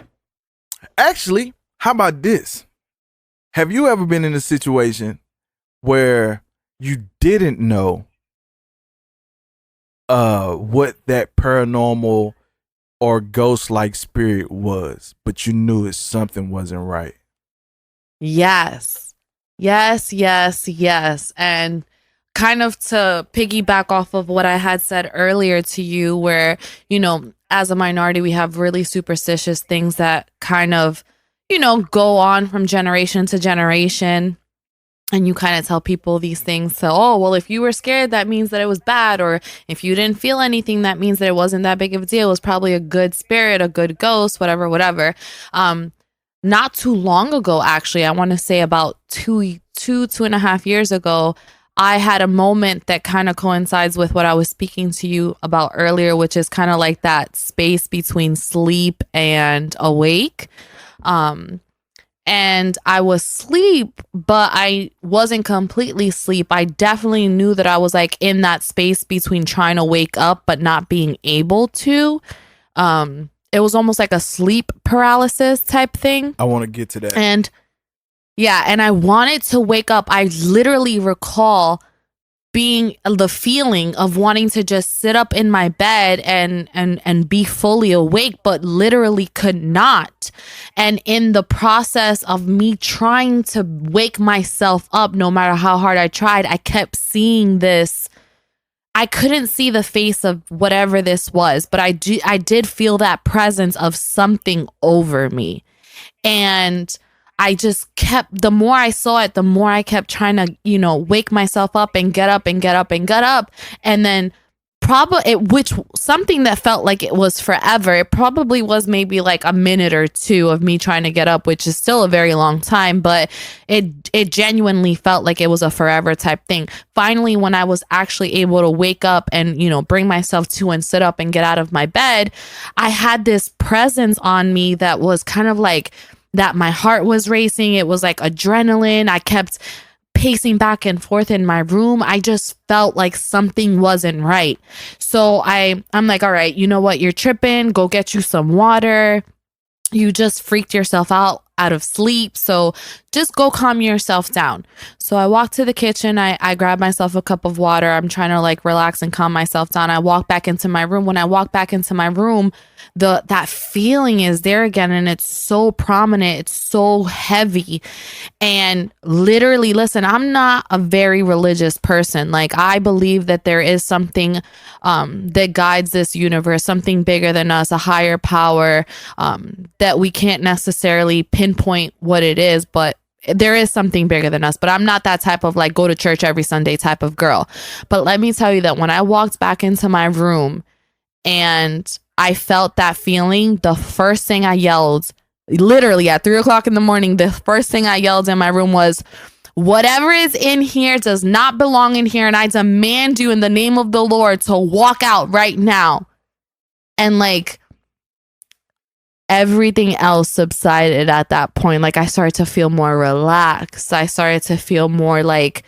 actually, how about this? Have you ever been in a situation where you didn't know what that paranormal or ghost-like spirit was, but you knew something wasn't right? Yes. And kind of to piggyback off of what I had said earlier to you, where, as a minority, we have really superstitious things that kind of, go on from generation to generation. And you kind of tell people these things. So, oh, well, if you were scared, that means that it was bad. Or if you didn't feel anything, that means that it wasn't that big of a deal. It was probably a good spirit, a good ghost, whatever. Not too long ago, actually, I want to say about two and a half years ago, I had a moment that kind of coincides with what I was speaking to you about earlier, which is kind of like that space between sleep and awake. And I was asleep, but I wasn't completely asleep. I definitely knew that I was like in that space between trying to wake up but not being able to. It was almost like a sleep paralysis type thing. I want to get to that. And yeah, and I wanted to wake up. I literally recall being the feeling of wanting to just sit up in my bed and be fully awake, but literally could not. And in the process of me trying to wake myself up, no matter how hard I tried, I kept seeing this. I couldn't see the face of whatever this was, but I did feel that presence of something over me. And I just kept, the more I saw it, the more I kept trying to, wake myself up and get up and get up and get up. And then which something that felt like it was forever. It probably was maybe like a minute or two of me trying to get up, which is still a very long time, but it genuinely felt like it was a forever type thing. Finally, when I was actually able to wake up and, bring myself to and sit up and get out of my bed, I had this presence on me that was kind of like that my heart was racing. It was like adrenaline. I kept pacing back and forth in my room. I just felt like something wasn't right. So I'm like, all right, you know what? You're tripping. Go get you some water. you just freaked yourself out of sleep. So just go calm yourself down. So I walked to the kitchen. I grabbed myself a cup of water. I'm trying to like relax and calm myself down. I walk back into my room. When I walk back into my room, that feeling is there again, and it's so prominent. It's so heavy. And literally, listen, I'm not a very religious person. Like, I believe that there is something that guides this universe, something bigger than us, a higher power, that we can't necessarily pinpoint what it is, but there is something bigger than us. But I'm not that type of like go to church every Sunday type of girl. But let me tell you that when I walked back into my room and I felt that feeling, the first thing I yelled, literally at 3:00 in the morning, the first thing I yelled in my room was, whatever is in here does not belong in here, and I demand you in the name of the Lord to walk out right now. And like everything else subsided at that point. Like I started to feel more relaxed. I started to feel more like,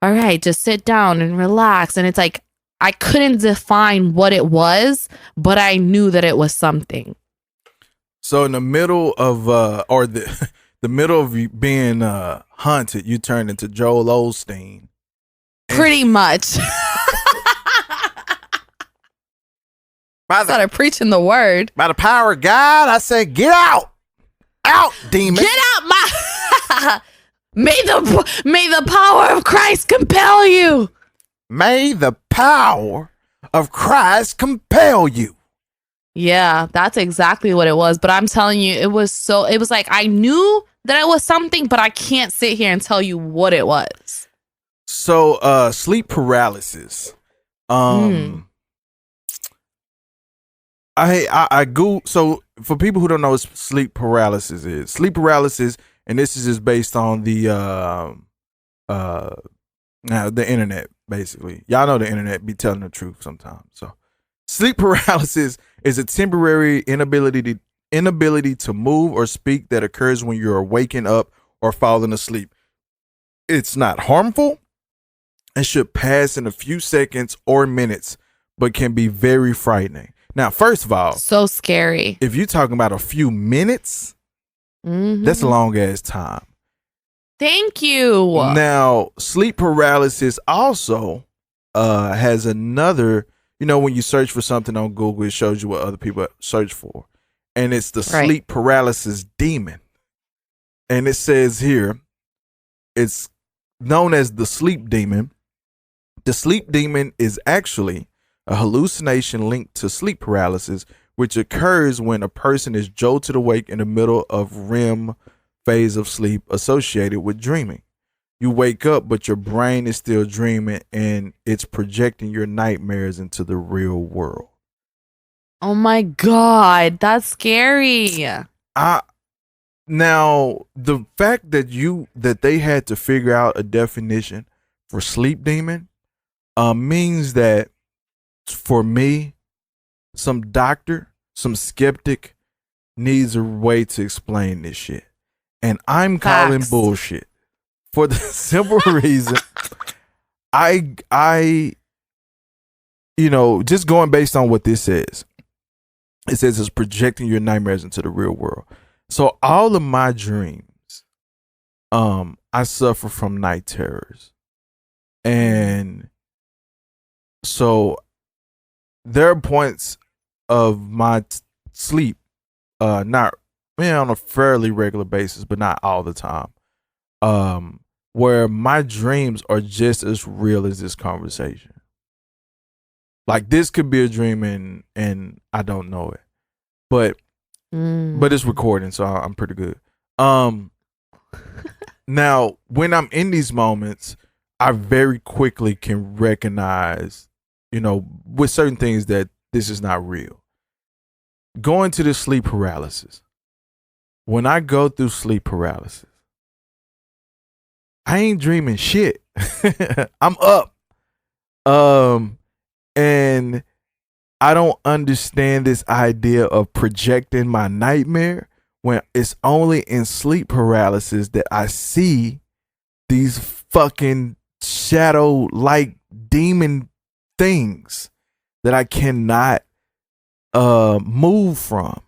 all right, just sit down and relax. And it's like I couldn't define what it was, but I knew that it was something. So in the middle of or the middle of you being haunted, you turned into Joel Osteen. Pretty much. Started preaching the word. By the power of God, I said, get out. Out, demon. Get out my May the power of Christ compel you. May the power of Christ compel you. Yeah, that's exactly what it was. But I'm telling you, it was like I knew that it was something, but I can't sit here and tell you what it was. So sleep paralysis. I go. So for people who don't know what sleep paralysis is, and this is just based on the internet, basically. Y'all know the internet be telling the truth sometimes. So sleep paralysis is a temporary inability to move or speak that occurs when you're waking up or falling asleep. It's not harmful and should pass in a few seconds or minutes, but can be very frightening. Now, first of all, so scary. If you're talking about a few minutes, that's a long ass time. Thank you. Now, sleep paralysis also has another, when you search for something on Google, it shows you what other people search for. And it's the sleep paralysis demon. And it says here, it's known as the sleep demon. The sleep demon is actually a hallucination linked to sleep paralysis, which occurs when a person is jolted awake in the middle of REM phase of sleep associated with dreaming. You wake up, but your brain is still dreaming, and it's projecting your nightmares into the real world. Oh my God, that's scary. Now, the fact that they had to figure out a definition for sleep demon means that, for me, some doctor, some skeptic needs a way to explain this shit. And I'm calling bullshit for the simple reason I just going based on what this says. It says it's projecting your nightmares into the real world. So all of my dreams, I suffer from night terrors. And so there are points of my sleep, not on a fairly regular basis, but not all the time, where my dreams are just as real as this conversation. Like, this could be a dream and I don't know it, but it's recording, so I'm pretty good. Now, when I'm in these moments, I very quickly can recognize, with certain things, that this is not real. Going to the sleep paralysis. When I go through sleep paralysis, I ain't dreaming shit. I'm up. And I don't understand this idea of projecting my nightmare when it's only in sleep paralysis that I see these fucking shadow-like demon things that I cannot move from.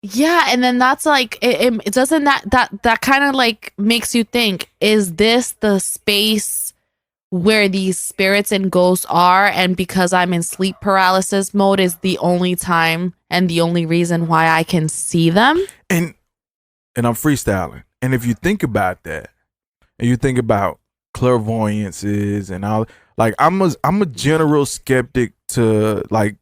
Yeah, and then that's like it doesn't that kind of like makes you think, is this the space where these spirits and ghosts are, and because I'm in sleep paralysis mode is the only time and the only reason why I can see them? And I'm freestyling. And if you think about that, and you think about clairvoyances and all, like I'm a general skeptic to like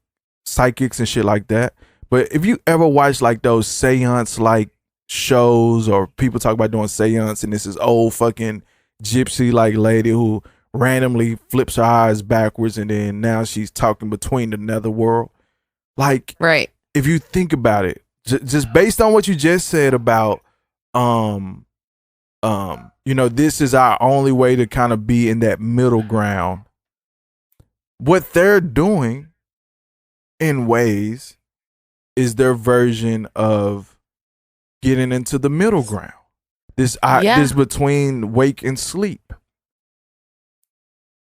psychics and shit like that. But if you ever watch like those seance like shows, or people talk about doing seance, and this is old fucking gypsy like lady who randomly flips her eyes backwards and then now she's talking between the netherworld. Like, right. If you think about it, just based on what you just said about this is our only way to kind of be in that middle ground. What they're doing in ways is their version of getting into the middle ground. This between wake and sleep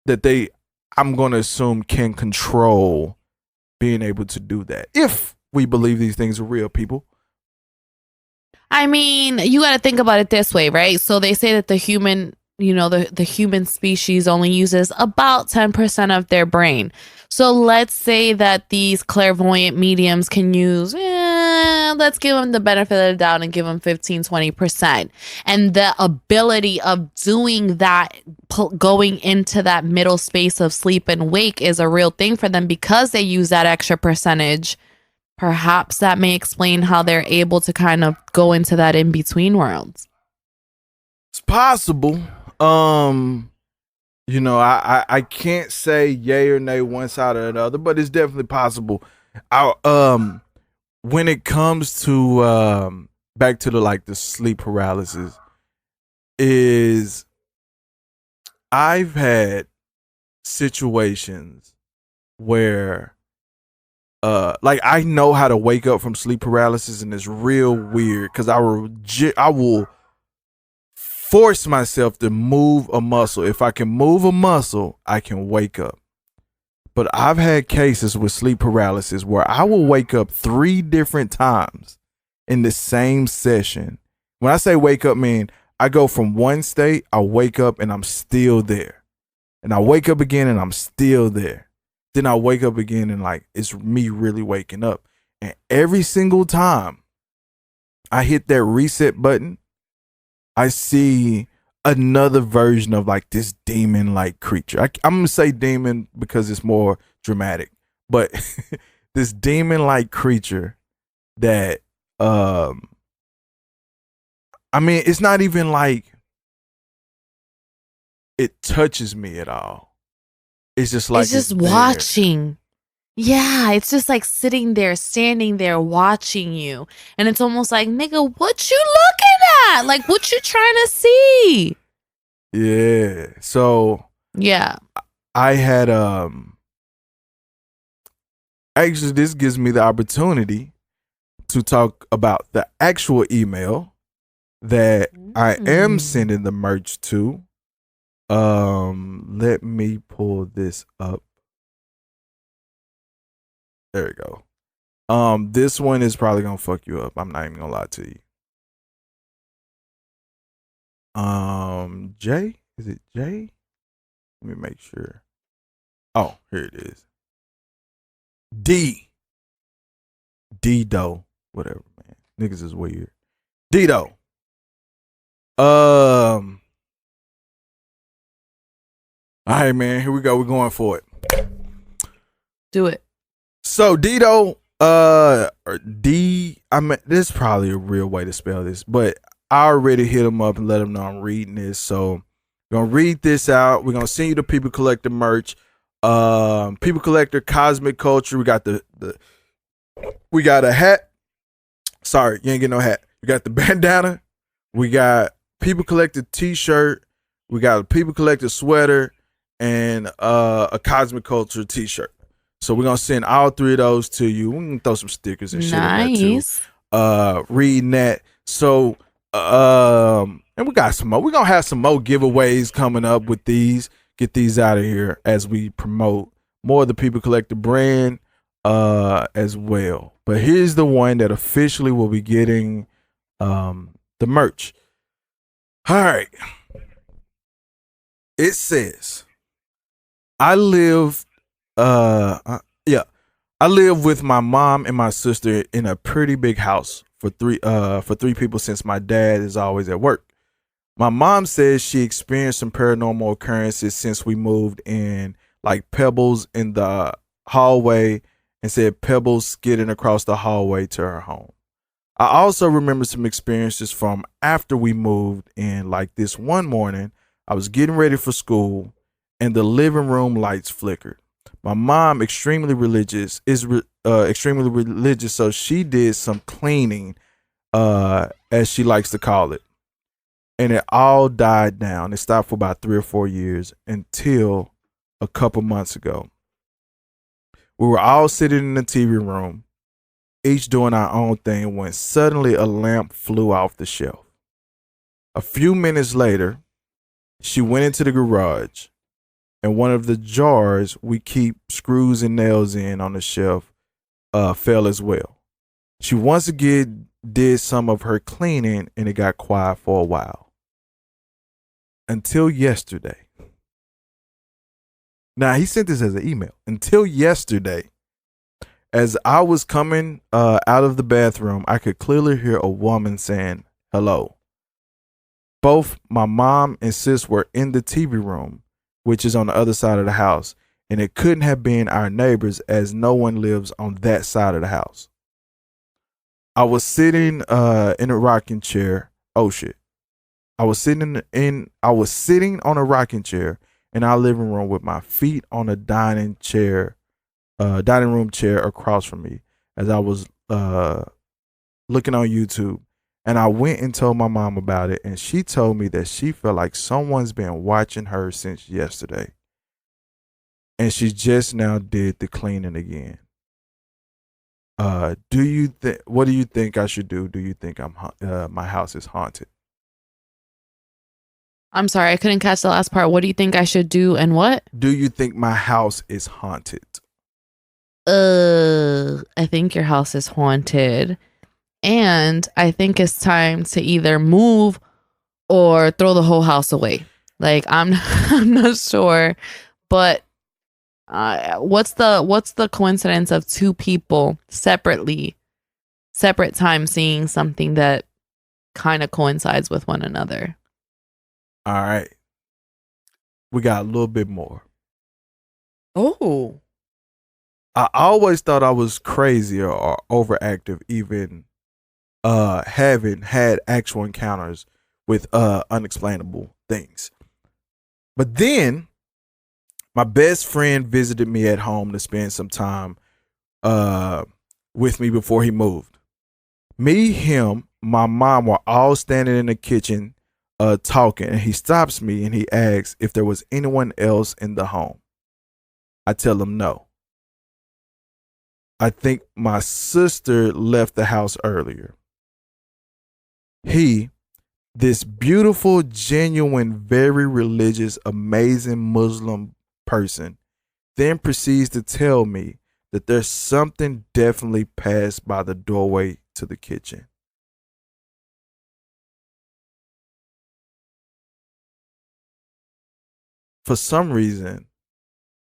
that I'm going to assume can control being able to do that. If we believe these things are real, people. I mean, you got to think about it this way, right? So they say that the human, the human species only uses about 10% of their brain. So let's say that these clairvoyant mediums can use, let's give them the benefit of the doubt and give them 15-20%. And the ability of doing that, going into that middle space of sleep and wake is a real thing for them because they use that extra percentage. Perhaps that may explain how they're able to kind of go into that in-between worlds. It's possible. I can't say yay or nay one side or the other, but it's definitely possible. When it comes to back to the sleep paralysis, is I've had situations where I know how to wake up from sleep paralysis, and it's real weird because I will force myself to move a muscle. If I can move a muscle, I can wake up. But I've had cases with sleep paralysis where I will wake up 3 different times in the same session. When I say wake up, mean I go from one state, I wake up and I'm still there. And I wake up again and I'm still there. Then I wake up again and it's me really waking up. And every single time I hit that reset button, I see another version of this demon-like creature. I'm going to say demon because it's more dramatic. But this demon-like creature that, it's not even it touches me at all. It's just it's just watching. Yeah, it's just sitting there, standing there, watching you. And it's almost like, nigga, what you looking at? What you trying to see? Yeah. So yeah, I had actually this gives me the opportunity to talk about the actual email that I am sending the merch to. Let me pull this up. There we go. This one is probably gonna fuck you up. I'm not even gonna lie to you. Jay? Is it Jay? Let me make sure. Oh, here it is. D-Do. Whatever, man. Niggas is weird. D-Do. All right, man. Here we go. We're going for it. Do it. So D-Do, this is probably a real way to spell this, but I already hit him up and let him know I'm reading this. So we're gonna read this out. We're gonna send you the People Collector merch. People Collector Cosmic Culture. We got we got a hat. Sorry, you ain't get no hat. We got the bandana. We got People Collector t-shirt. We got a People Collector sweater and a Cosmic Culture t-shirt. So we're gonna send all 3 of those to you. We can throw some stickers and shit in there too. Reading that. So and we got some more. We're gonna have some more giveaways coming up with these. Get these out of here as we promote more of the People Collector brand. as well. But here's the one that officially will be getting the merch. All right. It says, I live I live with my mom and my sister in a pretty big house for three people since my dad is always at work. My mom says she experienced some paranormal occurrences since we moved in, like pebbles in the hallway, and said pebbles skidding across the hallway to her home. I also remember some experiences from after we moved in, like this one morning, I was getting ready for school and the living room lights flickered. My mom, extremely religious, extremely religious, so she did some cleaning, as she likes to call it. And it all died down. It stopped for about 3 or 4 years until a couple months ago. We were all sitting in the TV room, each doing our own thing, when suddenly a lamp flew off the shelf. A few minutes later, she went into the garage, and one of the jars we keep screws and nails in on the shelf fell as well. She once again did some of her cleaning, and it got quiet for a while. Until yesterday. Now, he sent this as an email. Until yesterday, as I was coming out of the bathroom, I could clearly hear a woman saying, hello. Both my mom and sis were in the TV room, which is on the other side of the house, and it couldn't have been our neighbors as no one lives on that side of the house. I was sitting in a rocking chair. Oh shit. I was sitting on a rocking chair in our living room with my feet on a dining room chair across from me as I was looking on YouTube. And I went and told my mom about it, and she told me that she felt like someone's been watching her since yesterday. And she just now did the cleaning again. What do you think I should do? Do you think my house is haunted? I'm sorry, I couldn't catch the last part. What do you think I should do and what? Do you think my house is haunted? I think your house is haunted. And I think it's time to either move or throw the whole house away. Like, I'm not sure, but what's the coincidence of two people separate time seeing something that kind of coincides with one another? All right. We got a little bit more. Oh. I always thought I was crazy or overactive, even having had actual encounters with unexplainable things. But then my best friend visited me at home to spend some time with me before he moved. Me, him, my mom were all standing in the kitchen talking, and he stops me and he asks if there was anyone else in the home. I tell him no. I think my sister left the house earlier. He, this beautiful, genuine, very religious, amazing Muslim person, then proceeds to tell me that there's something definitely passed by the doorway to the kitchen. For some reason,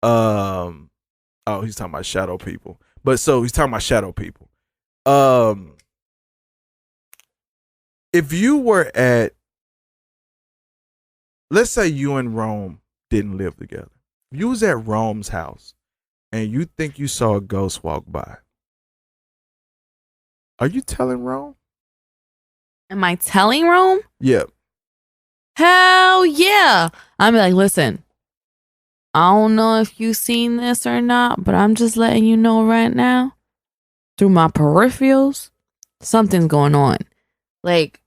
he's talking about shadow people. But so he's talking about shadow people. If you were at, let's say you and Rome didn't live together. If you was at Rome's house and you think you saw a ghost walk by, are you telling Rome? Am I telling Rome? Yep. Hell yeah. I'm like, listen, I don't know if you seen this or not, but I'm just letting you know right now, through my peripherals, something's going on. Like,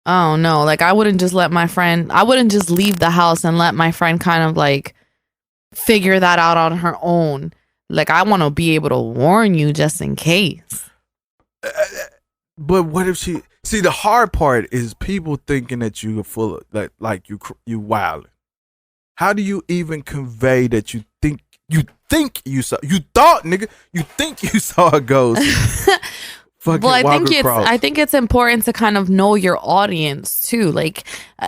I don't know. Like, I wouldn't just leave the house and let my friend kind of like figure that out on her own. Like, I want to be able to warn you just in case. But what if she, see, the hard part is people thinking that you are full of, like you wilding. How do you even convey that you think think you thought, nigga, you think you saw a ghost. Fucking well, across. I think it's important to kind of know your audience too, like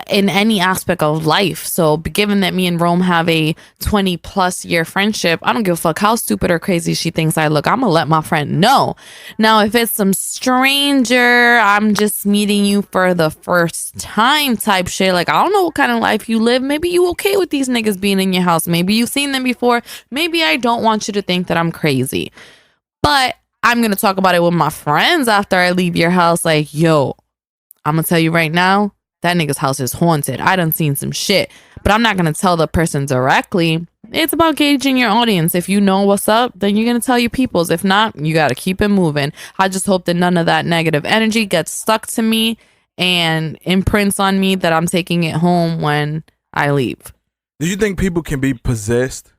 in any aspect of life. So given that me and Rome have a 20+ year friendship, I don't give a fuck how stupid or crazy she thinks I look. I'm gonna let my friend know. Now, if it's some stranger, I'm just meeting you for the first time type shit. Like, I don't know what kind of life you live. Maybe you okay with these niggas being in your house. Maybe you've seen them before. Maybe I don't want you to think that I'm crazy. But I'm going to talk about it with my friends after I leave your house. Like, yo, I'm going to tell you right now, that nigga's house is haunted. I done seen some shit. But I'm not going to tell the person directly. It's about gauging your audience. If you know what's up, then you're going to tell your peoples. If not, you got to keep it moving. I just hope that none of that negative energy gets stuck to me and imprints on me that I'm taking it home when I leave. Do you think people can be possessed?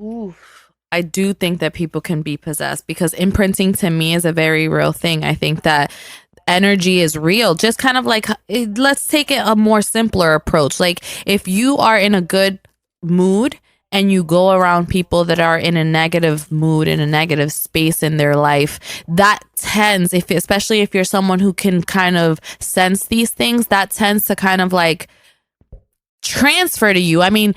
Oof. I do think that people can be possessed because imprinting to me is a very real thing. I think that energy is real. Just kind of like, let's take it a more simpler approach. Like if you are in a good mood and you go around people that are in a negative mood, in a negative space in their life, that tends, especially if you're someone who can kind of sense these things, that tends to kind of like transfer to you. I mean,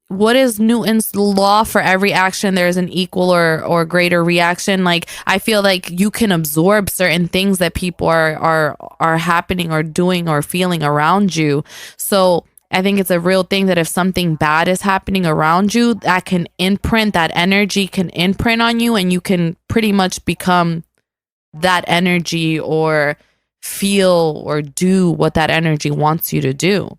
what is Newton's law? For every action there is an equal or greater reaction. Like I feel like you can absorb certain things that people are happening or doing or feeling around you. So I think it's a real thing that if something bad is happening around you, that can imprint, that energy can imprint on you, and you can pretty much become that energy or feel or do what that energy wants you to do.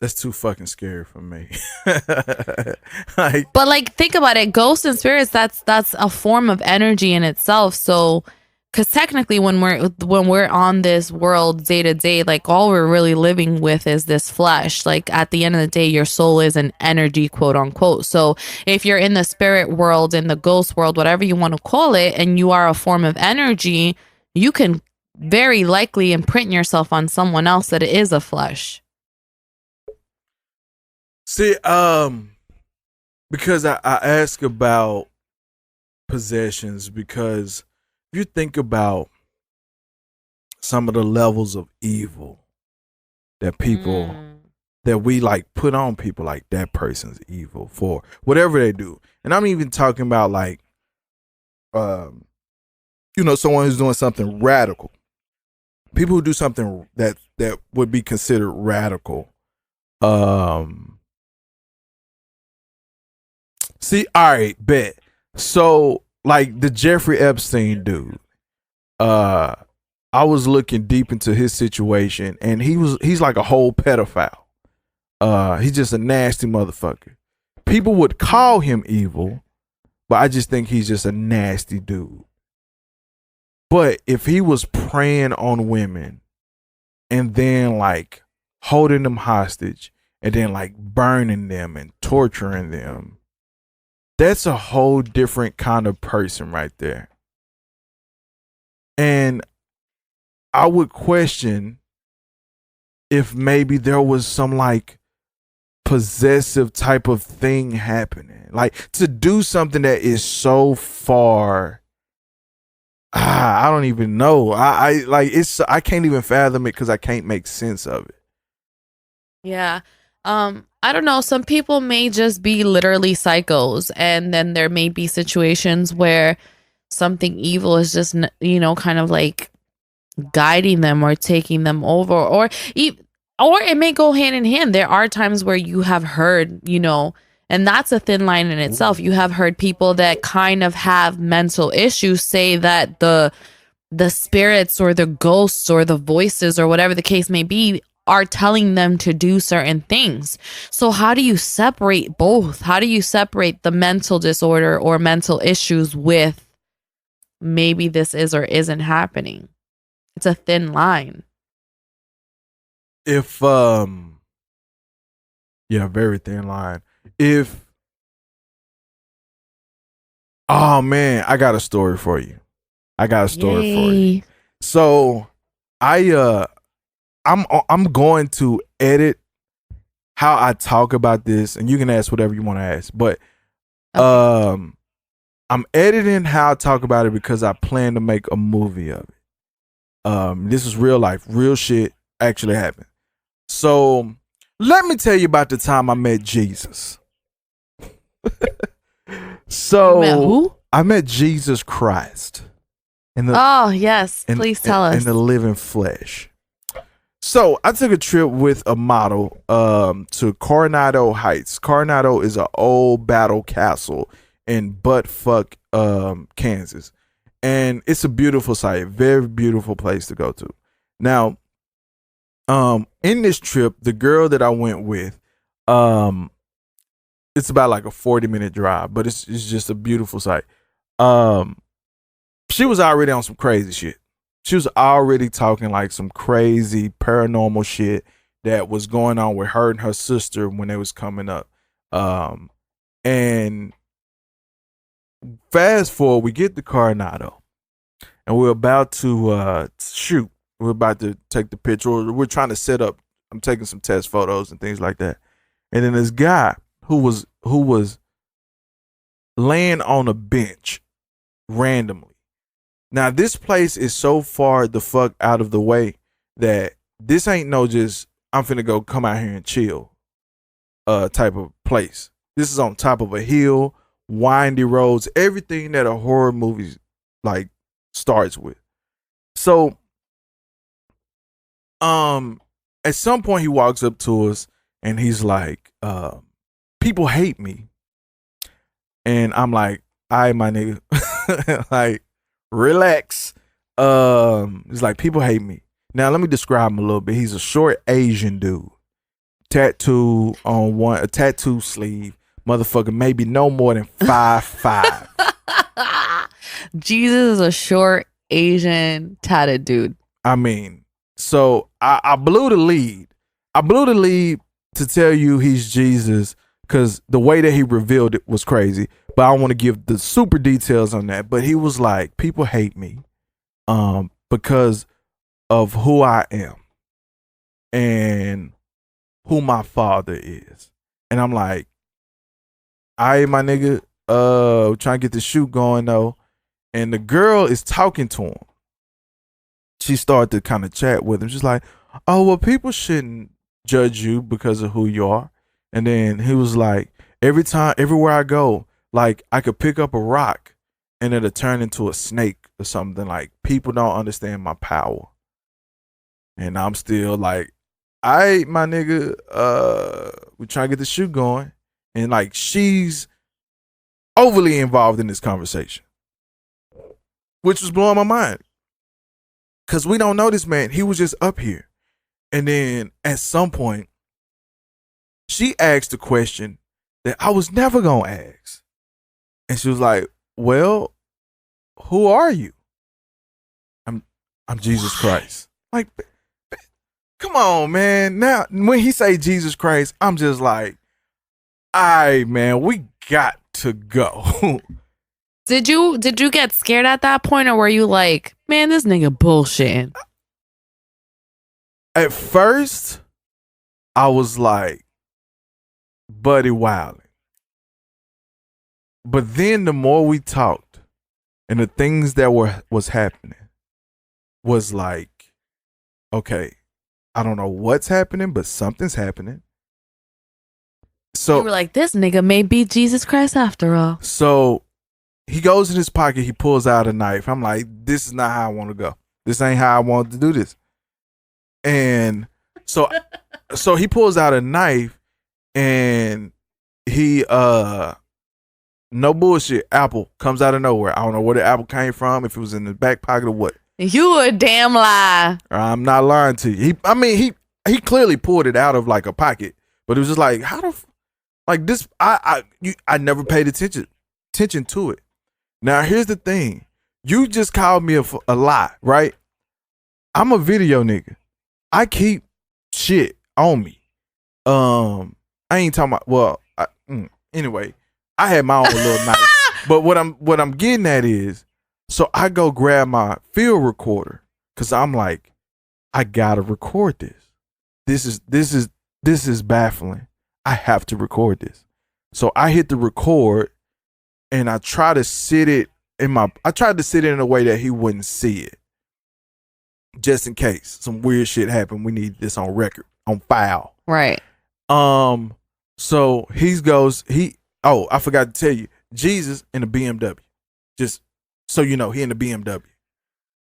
That's too fucking scary for me. But like, think about it. Ghosts and spirits, that's a form of energy in itself. So, because technically, when we're on this world day to day, like all we're really living with is this flesh. Like at the end of the day, your soul is an energy, quote unquote. So if you're in the spirit world, in the ghost world, whatever you want to call it, and you are a form of energy, you can very likely imprint yourself on someone else that is a flesh. See, because I ask about possessions, because if you think about some of the levels of evil that people that we like put on people, like that person's evil for whatever they do, and I'm even talking about like, someone who's doing something radical. People who do something that would be considered radical. See, all right, bet. So, like the Jeffrey Epstein dude, I was looking deep into his situation, and he's like a whole pedophile. He's just a nasty motherfucker. People would call him evil, but I just think he's just a nasty dude. But if he was preying on women and then like holding them hostage and then like burning them and torturing them, that's a whole different kind of person right there. And I would question if maybe there was some like possessive type of thing happening. Like to do something that is so far, I don't even know. I can't even fathom it because I can't make sense of it. Yeah. I don't know. Some people may just be literally psychos, and then there may be situations where something evil is just, kind of like guiding them or taking them over, or it may go hand in hand. There are times where you have heard, and that's a thin line in itself. You have heard people that kind of have mental issues say that the spirits or the ghosts or the voices or whatever the case may be are telling them to do certain things. So how do you separate both? How do you separate the mental disorder or mental issues with maybe this is or isn't happening? It's a thin line. If very thin line. Oh man, I got a story for you. So I'm going to edit how I talk about this, and you can ask whatever you want to ask, but Okay. I'm editing how I talk about it because I plan to make a movie of it. This is real life, real shit actually happened. So let me tell you about the time I met Jesus. So You met who? I met Jesus Christ in the Oh, yes. Please tell us. in the living flesh. So I took a trip with a model to Coronado Heights. Coronado is an old battle castle in buttfuck Kansas. And it's a beautiful site, very beautiful place to go to. Now, in this trip, the girl that I went with, it's about like a 40-minute drive, but it's just a beautiful site. She was already on some crazy shit. She was already talking like some crazy paranormal shit that was going on with her and her sister when they was coming up. And fast forward, we get to Coronado, and we're about to shoot. We're about to take the picture. We're trying to set up. I'm taking some test photos and things like that. And then this guy who was laying on a bench randomly. Now this place is so far the fuck out of the way that this ain't no just I'm finna go come out here and chill type of place. This is on top of a hill, windy roads, everything that a horror movie like starts with. So at some point he walks up to us and he's like, people hate me. And I'm like, all right, my nigga. Like, relax. It's like, people hate me. Now let me describe him a little bit. He's a short Asian dude. Tattoo on a tattoo sleeve. Motherfucker, maybe no more than 5'5". Jesus is a short Asian tatted dude. I mean, so I blew the lead. I blew the lead to tell you he's Jesus because the way that he revealed it was crazy. But I don't want to give the super details on that. But he was like, people hate me because of who I am and who my father is. And I'm like, all right, my nigga, trying to get the shoot going though. And the girl is talking to him. She started to kind of chat with him. She's like, oh, well, people shouldn't judge you because of who you are. And then he was like, everywhere I go, like I could pick up a rock and it'll turn into a snake or something. Like people don't understand my power. And I'm still like, all right, my nigga, we're trying to get the shoot going. And like she's overly involved in this conversation, which was blowing my mind. Cause we don't know this man. He was just up here. And then at some point, she asked a question that I was never gonna ask. And she was like, well, who are you? I'm Jesus Christ. Like, come on, man. Now when he say Jesus Christ, I'm just like, all right, man, we got to go. Did you get scared at that point, or were you like, man, this nigga bullshitting? At first, I was like, buddy wilding. But then the more we talked and the things that was happening was like, okay, I don't know what's happening, but something's happening. So You were like, this nigga may be Jesus Christ after all. So he goes in his pocket, he pulls out a knife. I'm like, this is not how I want to go. This ain't how I want to do this. And so he pulls out a knife and he no bullshit, apple comes out of nowhere. I don't know where the apple came from, if it was in the back pocket or what. You a damn lie. I'm not lying to you. He clearly pulled it out of like a pocket, but it was just like, how the like this I never paid attention to it. Now here's the thing. You just called me a lie, right? I'm a video nigga. I keep shit on me. I ain't talking about anyway, I had my own little knife. But what I'm getting at is, so I go grab my field recorder because I'm like, I gotta record this. This is baffling. I have to record this. So I hit the record and I try to sit it I tried to sit it in a way that he wouldn't see it. Just in case some weird shit happened. We need this on record, on file. Right. So I forgot to tell you, Jesus in a BMW. Just so you know, he in the BMW.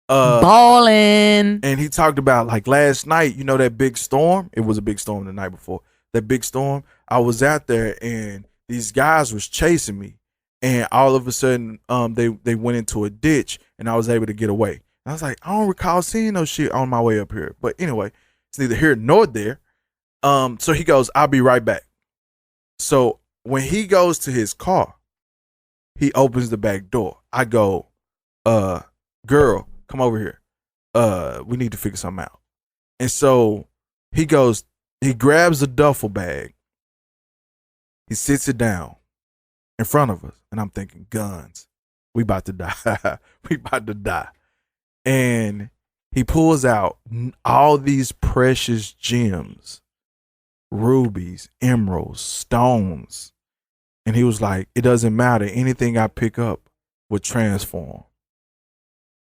Ballin'. And he talked about like last night, you know, that big storm. It was a big storm the night before. That big storm. I was out there and these guys was chasing me. And all of a sudden, they went into a ditch and I was able to get away. And I was like, I don't recall seeing no shit on my way up here. But anyway, it's neither here nor there. So he goes, I'll be right back. So when he goes to his car, he opens the back door. I go, girl, come over here. We need to figure something out. And so he grabs a duffel bag. He sits it down in front of us. And I'm thinking, guns. We about to die. We about to die. And he pulls out all these precious gems, rubies, emeralds, stones. And he was like, it doesn't matter. Anything I pick up will transform.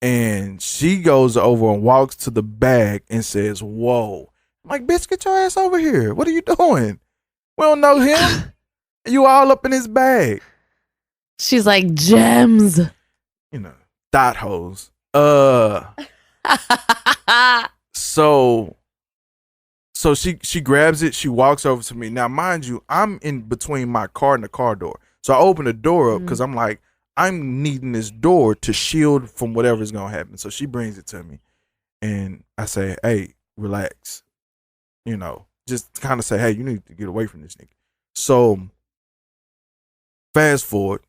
And she goes over and walks to the bag and says, whoa. I'm like, bitch, get your ass over here. What are you doing? We don't know him. You all up in his bag. She's like, gems. You know, dot hoes. So she grabs it. She walks over to me. Now, mind you, I'm in between my car and the car door. So I open the door up because I'm like, I'm needing this door to shield from whatever's going to happen. So she brings it to me. And I say, hey, relax. You know, just kind of say, hey, you need to get away from this nigga. So fast forward.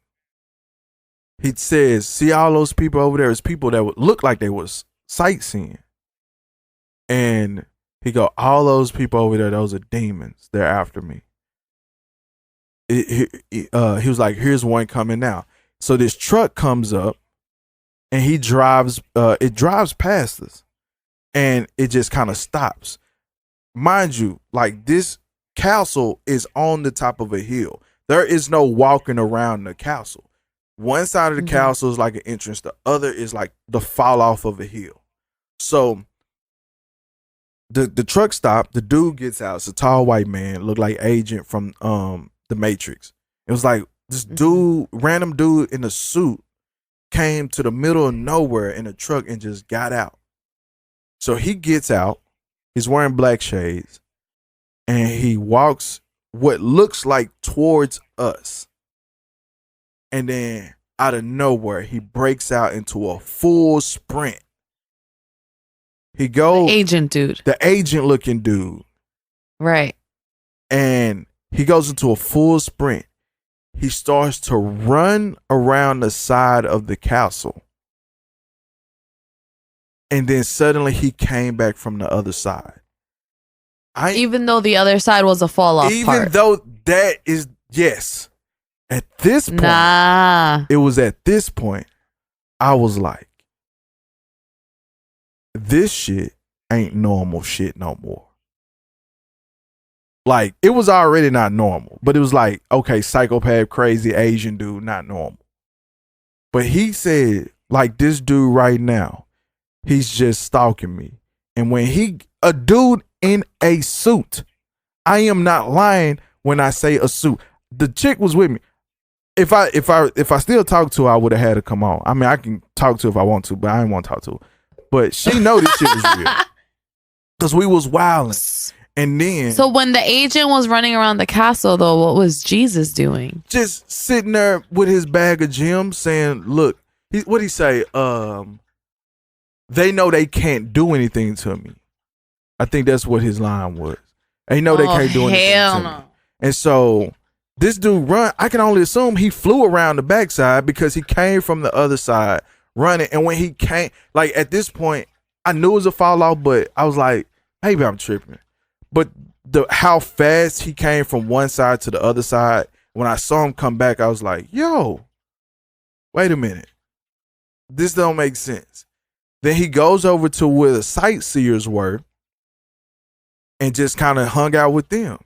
He says, see all those people over there? It's people that would look like they was sightseeing. And he go, all those people over there, those are demons. They're after me. He was like, here's one coming now. So this truck comes up and he drives, it drives past us and it just kind of stops. Mind you, like this castle is on the top of a hill. There is no walking around the castle. One side of the castle is like an entrance. The other is like the fall off of a hill. So the truck stopped. The dude gets out. It's a tall white man, looked like Agent from the Matrix. It was like this dude, random dude in a suit, came to the middle of nowhere in a truck and just got out. So he gets out. He's wearing black shades, and he walks what looks like towards us. And then out of nowhere, he breaks out into a full sprint. He goes, the agent dude, the agent looking dude, right? And he goes into a full sprint. He starts to run around the side of the castle, and then suddenly he came back from the other side. Even though the other side was a fall off part. Even though that is yes. At this point, it was at this point, I was like, this shit ain't normal shit no more. Like, it was already not normal, but it was like, okay, psychopath, crazy Asian dude, not normal. But he said, like, this dude right now, he's just stalking me. And when a dude in a suit, I am not lying when I say a suit. The chick was with me. If I still talk to her, I would have had her come on. I mean, I can talk to her if I want to, but I didn't want to talk to her. But she know this shit was real. Because we was wilding. And then... So when the agent was running around the castle, though, what was Jesus doing? Just sitting there with his bag of gems saying, look, what'd he say? They know they can't do anything to me. I think that's what his line was. They know they can't do anything to me. And so... this dude I can only assume he flew around the backside because he came from the other side running. And when he came, like at this point, I knew it was a fall off, but I was like, maybe I'm tripping. But how fast he came from one side to the other side, when I saw him come back, I was like, yo, wait a minute. This don't make sense. Then he goes over to where the sightseers were and just kind of hung out with them.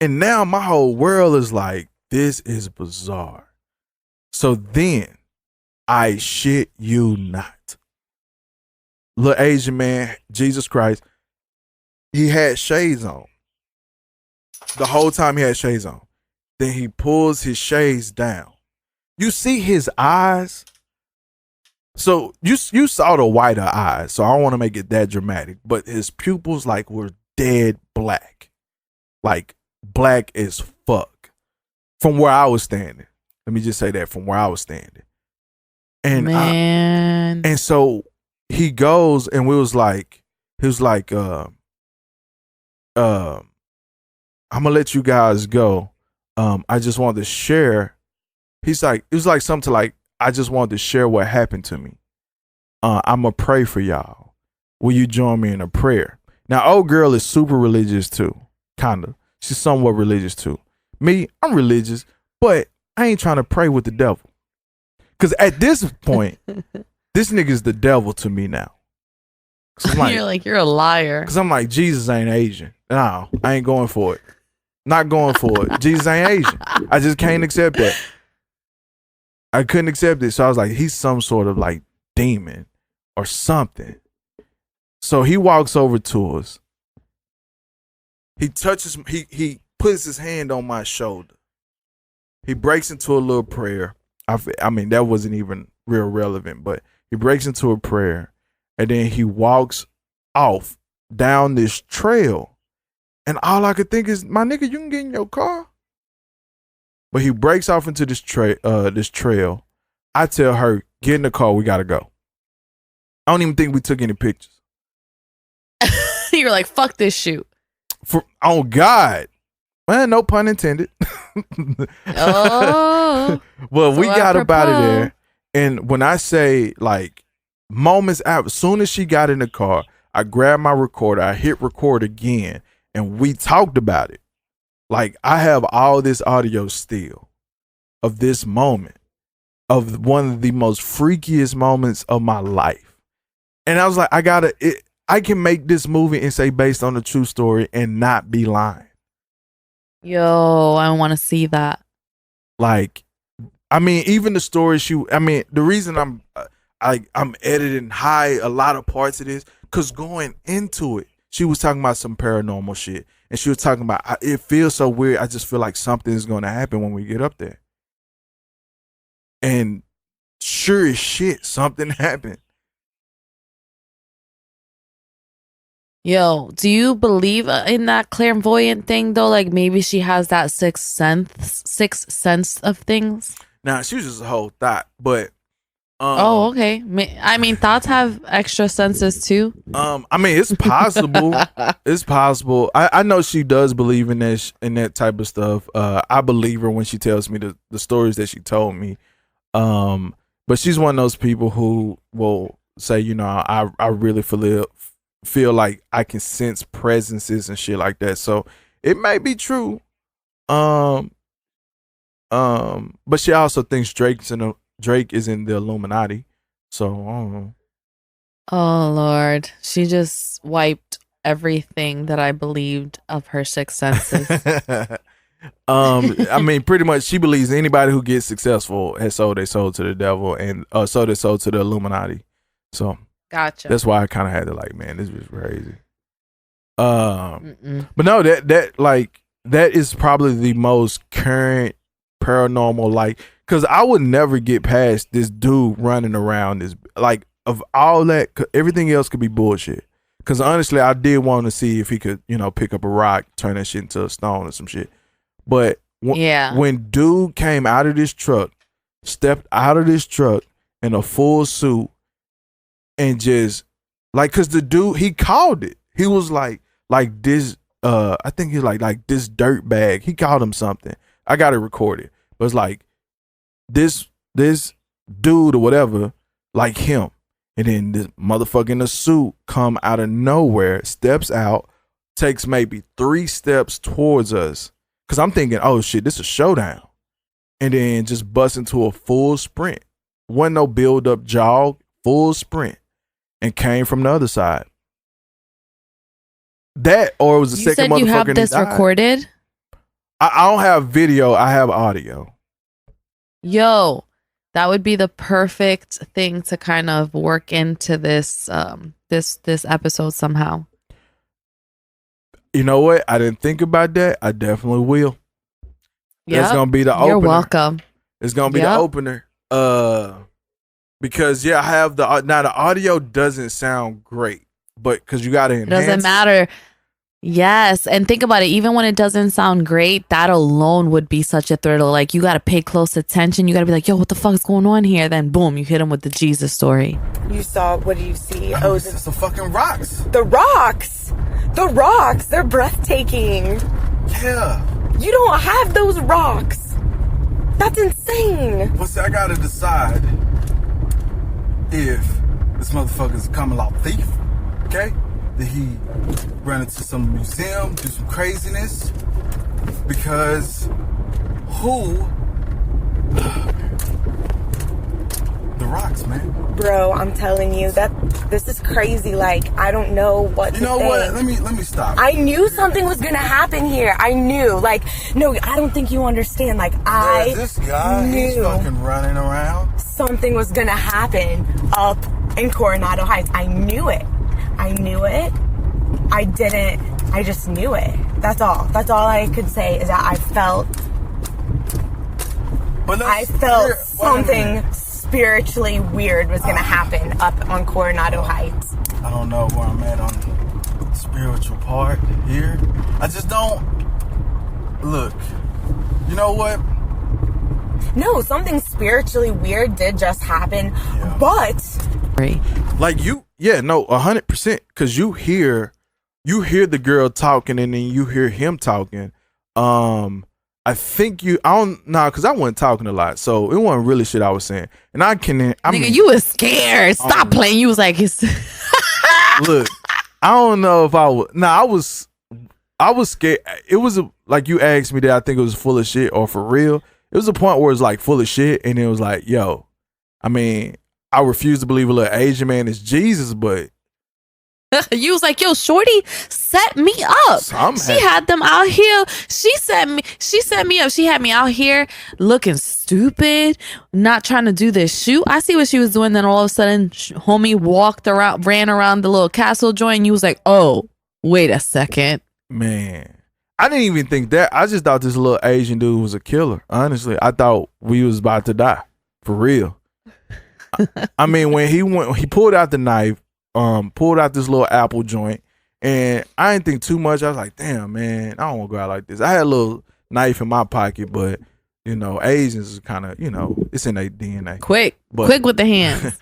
And now my whole world is like, this is bizarre. So then, I shit you not, little Asian man, Jesus Christ, he had shades on. The whole time he had shades on. Then he pulls his shades down. You see his eyes. So you saw the whiter eyes. So I don't want to make it that dramatic, but his pupils like were dead black, like black as fuck. From where I was standing. Let me just say that, from where I was standing. And man, and so he goes, and he was like, I'm gonna let you guys go. I just wanted to share. He's like, it was like something like, I just wanted to share what happened to me. I'm gonna pray for y'all. Will you join me in a prayer? Now, old girl is super religious too, kinda. She's somewhat religious too. Me, I'm religious, but I ain't trying to pray with the devil. Cause at this point, this nigga's the devil to me now. you're like, you're a liar. Cause I'm like, Jesus ain't Asian. No, I ain't going for it. Not going for it. Jesus ain't Asian. I just can't accept that. I couldn't accept it. So I was like, he's some sort of like demon or something. So he walks over to us. He touches, he puts his hand on my shoulder. He breaks into a little prayer. I mean, that wasn't even real relevant, but he breaks into a prayer, and then he walks off down this trail. And all I could think is, my nigga, you can get in your car. But he breaks off into this trail. I tell her, get in the car, we gotta go. I don't even think we took any pictures. You're like, fuck this shoot. Oh God. Well, no pun intended. Oh. Well, so we got up out of apropos. there. And when I say like moments out, as soon as she got in the car, I grabbed my recorder, I hit record again, and we talked about it. Like, I have all this audio still of this moment, of one of the most freakiest moments of my life. And I was like, I can make this movie and say based on a true story and not be lying. Yo, I want to see that. Like, I mean, even the story the reason I'm editing high a lot of parts of this, because going into it, she was talking about some paranormal shit. And she was talking about, it feels so weird. I just feel like something is going to happen when we get up there. And sure as shit, something happened. Yo, do you believe in that clairvoyant thing though? Like maybe she has that sixth sense of things. Now, she was just a whole thought, but oh, okay. I mean, thoughts have extra senses too. I mean, it's possible. It's possible. I know she does believe in that type of stuff. I believe her when she tells me the stories that she told me. But she's one of those people who will say, you know, I really feel like I can sense presences and shit like that. So it may be true. But she also thinks Drake is in the Illuminati. So I don't know. Oh Lord, she just wiped everything that I believed of her sixth senses. I mean, pretty much she believes anybody who gets successful has sold their soul to the devil and sold their soul to the Illuminati. So Gotcha. that's why I kind of had to like, man, this is crazy. But no, that is probably the most current paranormal, like, because I would never get past this dude running around this, like, of all that, everything else could be bullshit. Because honestly, I did want to see if he could, you know, pick up a rock, turn that shit into a stone or some shit. But when dude came out of this truck, stepped out of this truck in a full suit, and just like, cause the dude, he called it. He was like this. I think he's like this dirt bag. He called him something. I got it recorded. But it's like this dude or whatever, like him. And then this motherfucker in a suit come out of nowhere, steps out, takes maybe 3 steps towards us. Cause I'm thinking, oh shit, this is a showdown. And then just bust into a full sprint. Wasn't no build up jog, full sprint. And came from the other side. That, or it was the second motherfucker. You said you have this recorded? I don't have video. I have audio. Yo, that would be the perfect thing to kind of work into this this episode somehow. You know what? I didn't think about that. I definitely will. Yeah, That's gonna be the opener. You're welcome. It's gonna be the opener. Because I have the audio doesn't sound great, but because you gotta enhance. It doesn't matter. Yes, and think about it. Even when it doesn't sound great, that alone would be such a thrill. Like, you got to pay close attention. You got to be like, yo, what the fuck is going on here? Then boom, you hit him with the Jesus story. You saw, what do you see? It's some fucking rocks. The rocks. The rocks. They're breathtaking. Yeah. You don't have those rocks. That's insane. Well, see, I gotta decide if this motherfucker's a common law thief, okay? Did he run into some museum, do some craziness? Because the rocks, man. Bro, I'm telling you that this is crazy. Like, I don't know what to think. What? Let me stop. I knew something was gonna happen here. I knew. Like, no, I don't think you understand. Like, I this guy, he's knew fucking running around. something was gonna happen up in Coronado Heights. I knew it. I just knew it. That's all I could say is that I felt something spiritually weird was gonna happen up on Coronado Heights. I don't know where I'm at on the spiritual part here. I just don't look. You know what? No, something spiritually weird did just happen, but Like 100%, because you hear the girl talking and then you hear him talking. I think I don't know, because I wasn't talking a lot, so it wasn't really shit I was saying. And Nigga, you was scared. Stop playing. You was like, look, I don't know if I was. Nah, I was scared. It was like you asked me that I think it was full of shit or for real. It was a point where it's like full of shit, and it was like, yo, I mean, I refuse to believe a little Asian man is Jesus, but you was like, yo, shorty set me up. She had them out here. She set me up. She had me out here looking stupid, not trying to do this shoot. I see what she was doing. Then all of a sudden, homie ran around the little castle joint. And you was like, oh, wait a second. Man, I didn't even think that. I just thought this little Asian dude was a killer. Honestly, I thought we was about to die for real. I mean, when he pulled out the knife, pulled out this little apple joint, and I didn't think too much. I was like, damn, man, I don't want to go out like this. I had a little knife in my pocket, but Asians is kind of, it's in their DNA. Quick with the hands.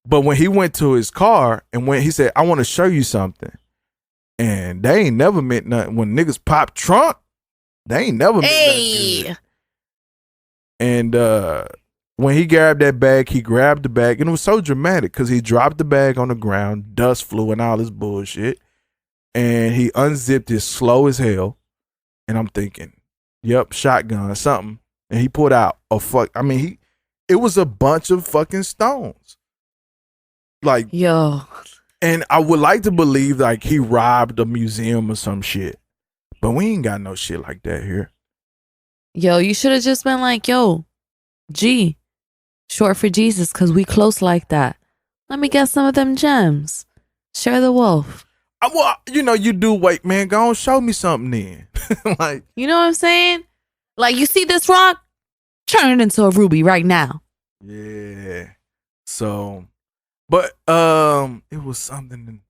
But when he went to his car and when he said, I want to show you something, and they ain't never meant nothing. When niggas pop trunk, they ain't never meant nothing. And when he grabbed that bag, he grabbed the bag, and it was so dramatic because he dropped the bag on the ground, dust flew and all this bullshit, and he unzipped it slow as hell. And I'm thinking, yep, shotgun, something. And he pulled out it was a bunch of fucking stones. Like, yo. And I would like to believe like he robbed a museum or some shit, but we ain't got no shit like that here. Yo, you should have just been like, yo, G, short for Jesus, because we close like that. Let me get some of them gems. Share the wealth. Well, you do wait, man. Go on, show me something then. Like, you know what I'm saying? Like, you see this rock? Turn it into a ruby right now. Yeah. So, but it was something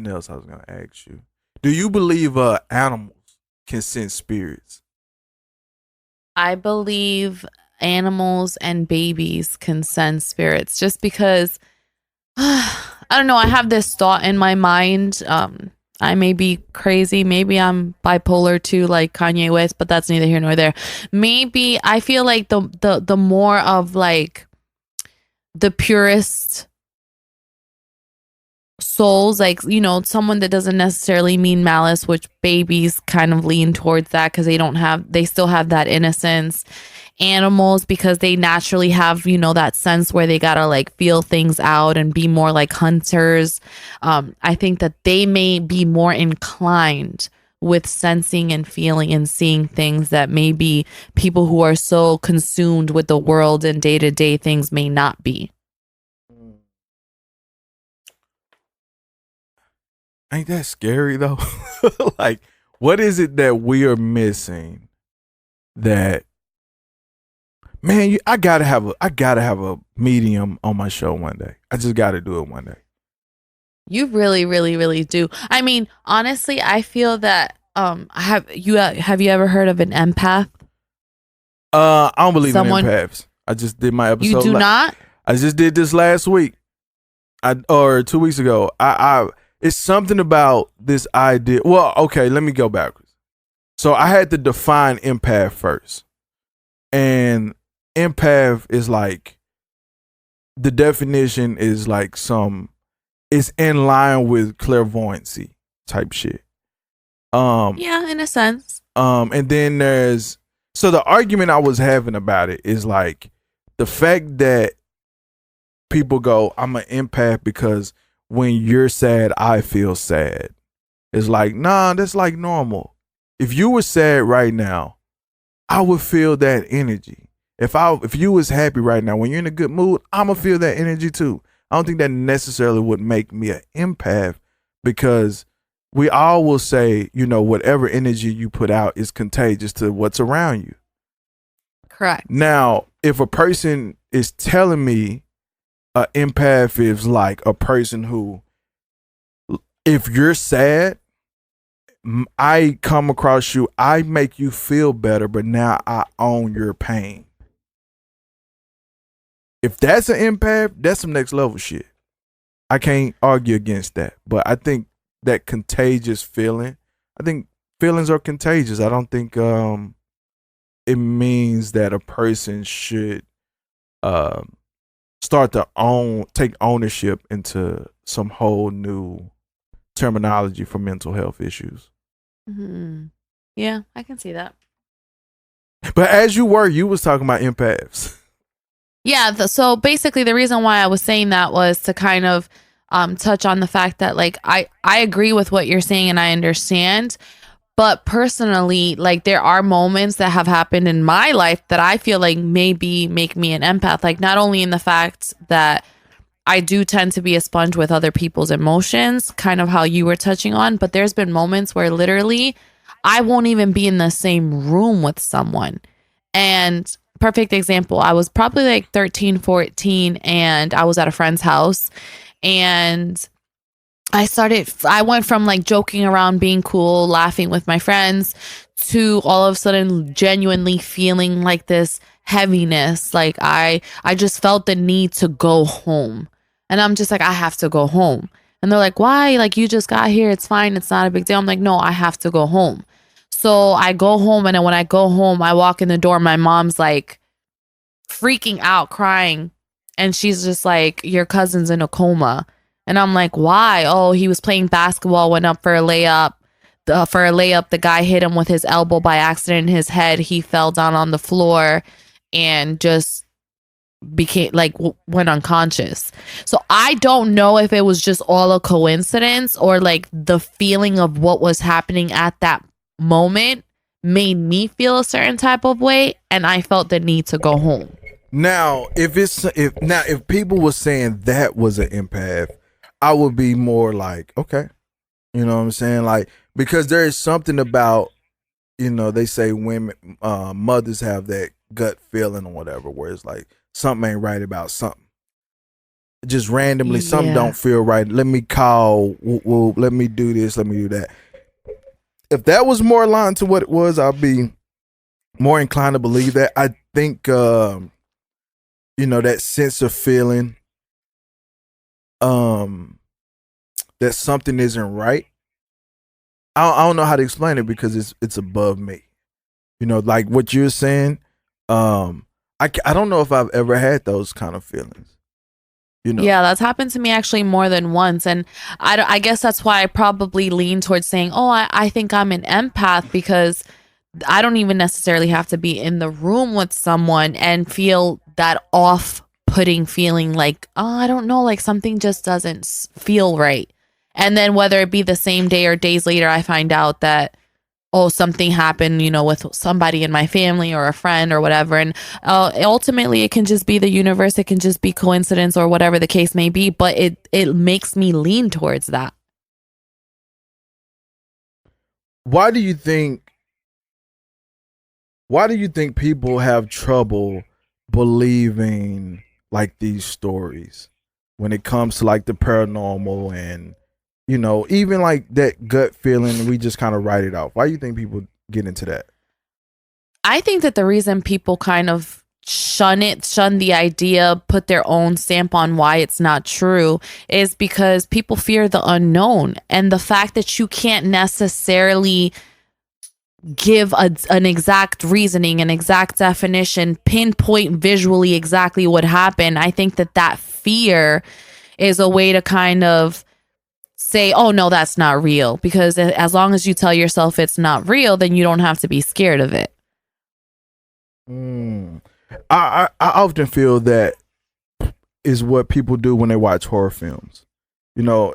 else I was gonna ask you. Do you believe animals can sense spirits? I believe animals and babies can sense spirits, just because I don't know, I have this thought in my mind. I may be crazy, maybe I'm bipolar too, like Kanye West, but that's neither here nor there. Maybe I feel like the more of like the purest souls, like, someone that doesn't necessarily mean malice, which babies kind of lean towards that because they still have that innocence. Animals, because they naturally have, that sense where they gotta like feel things out and be more like hunters. I think that they may be more inclined with sensing and feeling and seeing things that maybe people who are so consumed with the world and day-to-day things may not be. Ain't that scary though? Like, what is it that we are missing? That, man, I gotta have a medium on my show one day. I just gotta do it one day. You really, really, really do. I mean, honestly, I feel that have you ever heard of an empath? I don't believe Someone- in empaths. I just did my episode. You do not? I just did this last week. Or 2 weeks ago. It's something about this idea. Well, okay, let me go backwards. So I had to define empath first. And empath is like, the definition is like it's in line with clairvoyancy type shit. Yeah, in a sense. And then so the argument I was having about it is like the fact that people go, I'm an empath because when you're sad, I feel sad. It's like, nah, that's like normal. If you were sad right now, I would feel that energy. If you was happy right now, when you're in a good mood, I'm gonna feel that energy too. I don't think that necessarily would make me an empath, because we all will say, whatever energy you put out is contagious to what's around you. Correct. Now, if a person is telling me an empath is like a person who, if you're sad, I come across you, I make you feel better, but now I own your pain. If that's an empath, that's some next level shit. I can't argue against that. But I think that contagious feeling, I think feelings are contagious. I don't think it means that a person should start to take ownership into some whole new terminology for mental health issues. Mm-hmm. Yeah, I can see that. But as you was talking about empaths. Yeah, so basically the reason why I was saying that was to kind of touch on the fact that, like, I agree with what you're saying and I understand, but personally, like, there are moments that have happened in my life that I feel like maybe make me an empath. Like, not only in the fact that I do tend to be a sponge with other people's emotions, kind of how you were touching on, but there's been moments where literally I won't even be in the same room with someone. And perfect example, I was probably like 13, 14, and I was at a friend's house, and I went from like joking around, being cool, laughing with my friends, to all of a sudden genuinely feeling like this heaviness. Like I just felt the need to go home. And I'm just like, I have to go home. And they're like, why? Like, you just got here. It's fine. It's not a big deal. I'm like, no, I have to go home. So I go home, and then when I go home, I walk in the door. My mom's like freaking out, crying. And she's just like, your cousin's in a coma. And I'm like, why? Oh, he was playing basketball, went up for a layup. The guy hit him with his elbow by accident in his head. He fell down on the floor and just became like went unconscious. So I don't know if it was just all a coincidence, or like the feeling of what was happening at that moment made me feel a certain type of way, and I felt the need to go home. Now, if people were saying that was an empath, I would be more like, okay, you know what I'm saying? Like, because there is something about, they say women, mothers have that gut feeling or whatever, where it's like something ain't right about something. Just randomly, something don't feel right. Let me call. Let me do this. Let me do that. If that was more aligned to what it was, I'd be more inclined to believe that. I think, that sense of feeling, that something isn't right. I don't know how to explain it because it's above me. Like what you're saying. I don't know if I've ever had those kind of feelings. Yeah, that's happened to me actually more than once. And I guess that's why I probably lean towards saying, oh, I think I'm an empath, because I don't even necessarily have to be in the room with someone and feel that off-putting feeling like, oh, I don't know, like something just doesn't feel right. And then whether it be the same day or days later, I find out that oh, something happened, with somebody in my family or a friend or whatever. And ultimately, it can just be the universe. It can just be coincidence or whatever the case may be. But it makes me lean towards that. Why do you think people have trouble believing like these stories when it comes to like the paranormal and even like that gut feeling, we just kind of write it off? Why do you think people get into that? I think that the reason people kind of shun the idea, put their own stamp on why it's not true, is because people fear the unknown, and the fact that you can't necessarily give an exact reasoning, an exact definition, pinpoint visually exactly what happened. I think that fear is a way to kind of say, oh no, that's not real, because as long as you tell yourself it's not real, then you don't have to be scared of it. I often feel that is what people do when they watch horror films.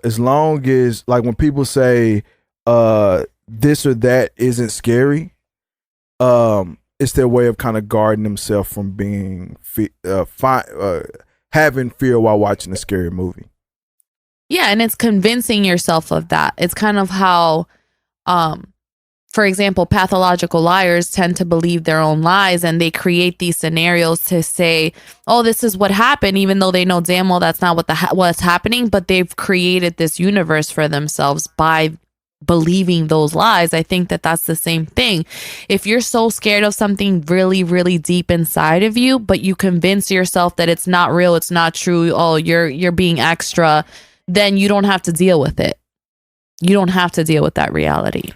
As long as, like, when people say this or that isn't scary, it's their way of kind of guarding themselves from being having fear while watching a scary movie. Yeah, and it's convincing yourself of that. It's kind of how, for example, pathological liars tend to believe their own lies, and they create these scenarios to say, oh, this is what happened, even though they know damn well that's not what's happening, but they've created this universe for themselves by believing those lies. I think that that's the same thing. If you're so scared of something really, really deep inside of you, but you convince yourself that it's not real, it's not true, oh, you're being extra, then you don't have to deal with it. You don't have to deal with that reality.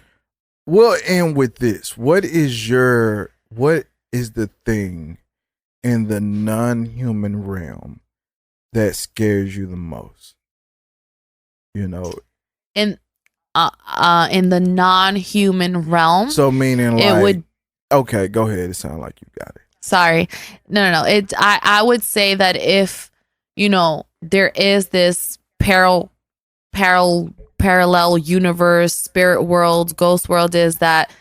Well, and with this, what is the thing in the non-human realm that scares you the most? In the non-human realm. So meaning, like, it would. Okay, go ahead. It sounds like you got it. Sorry, no. I would say that if there is this parallel universe, spirit world, ghost world, is that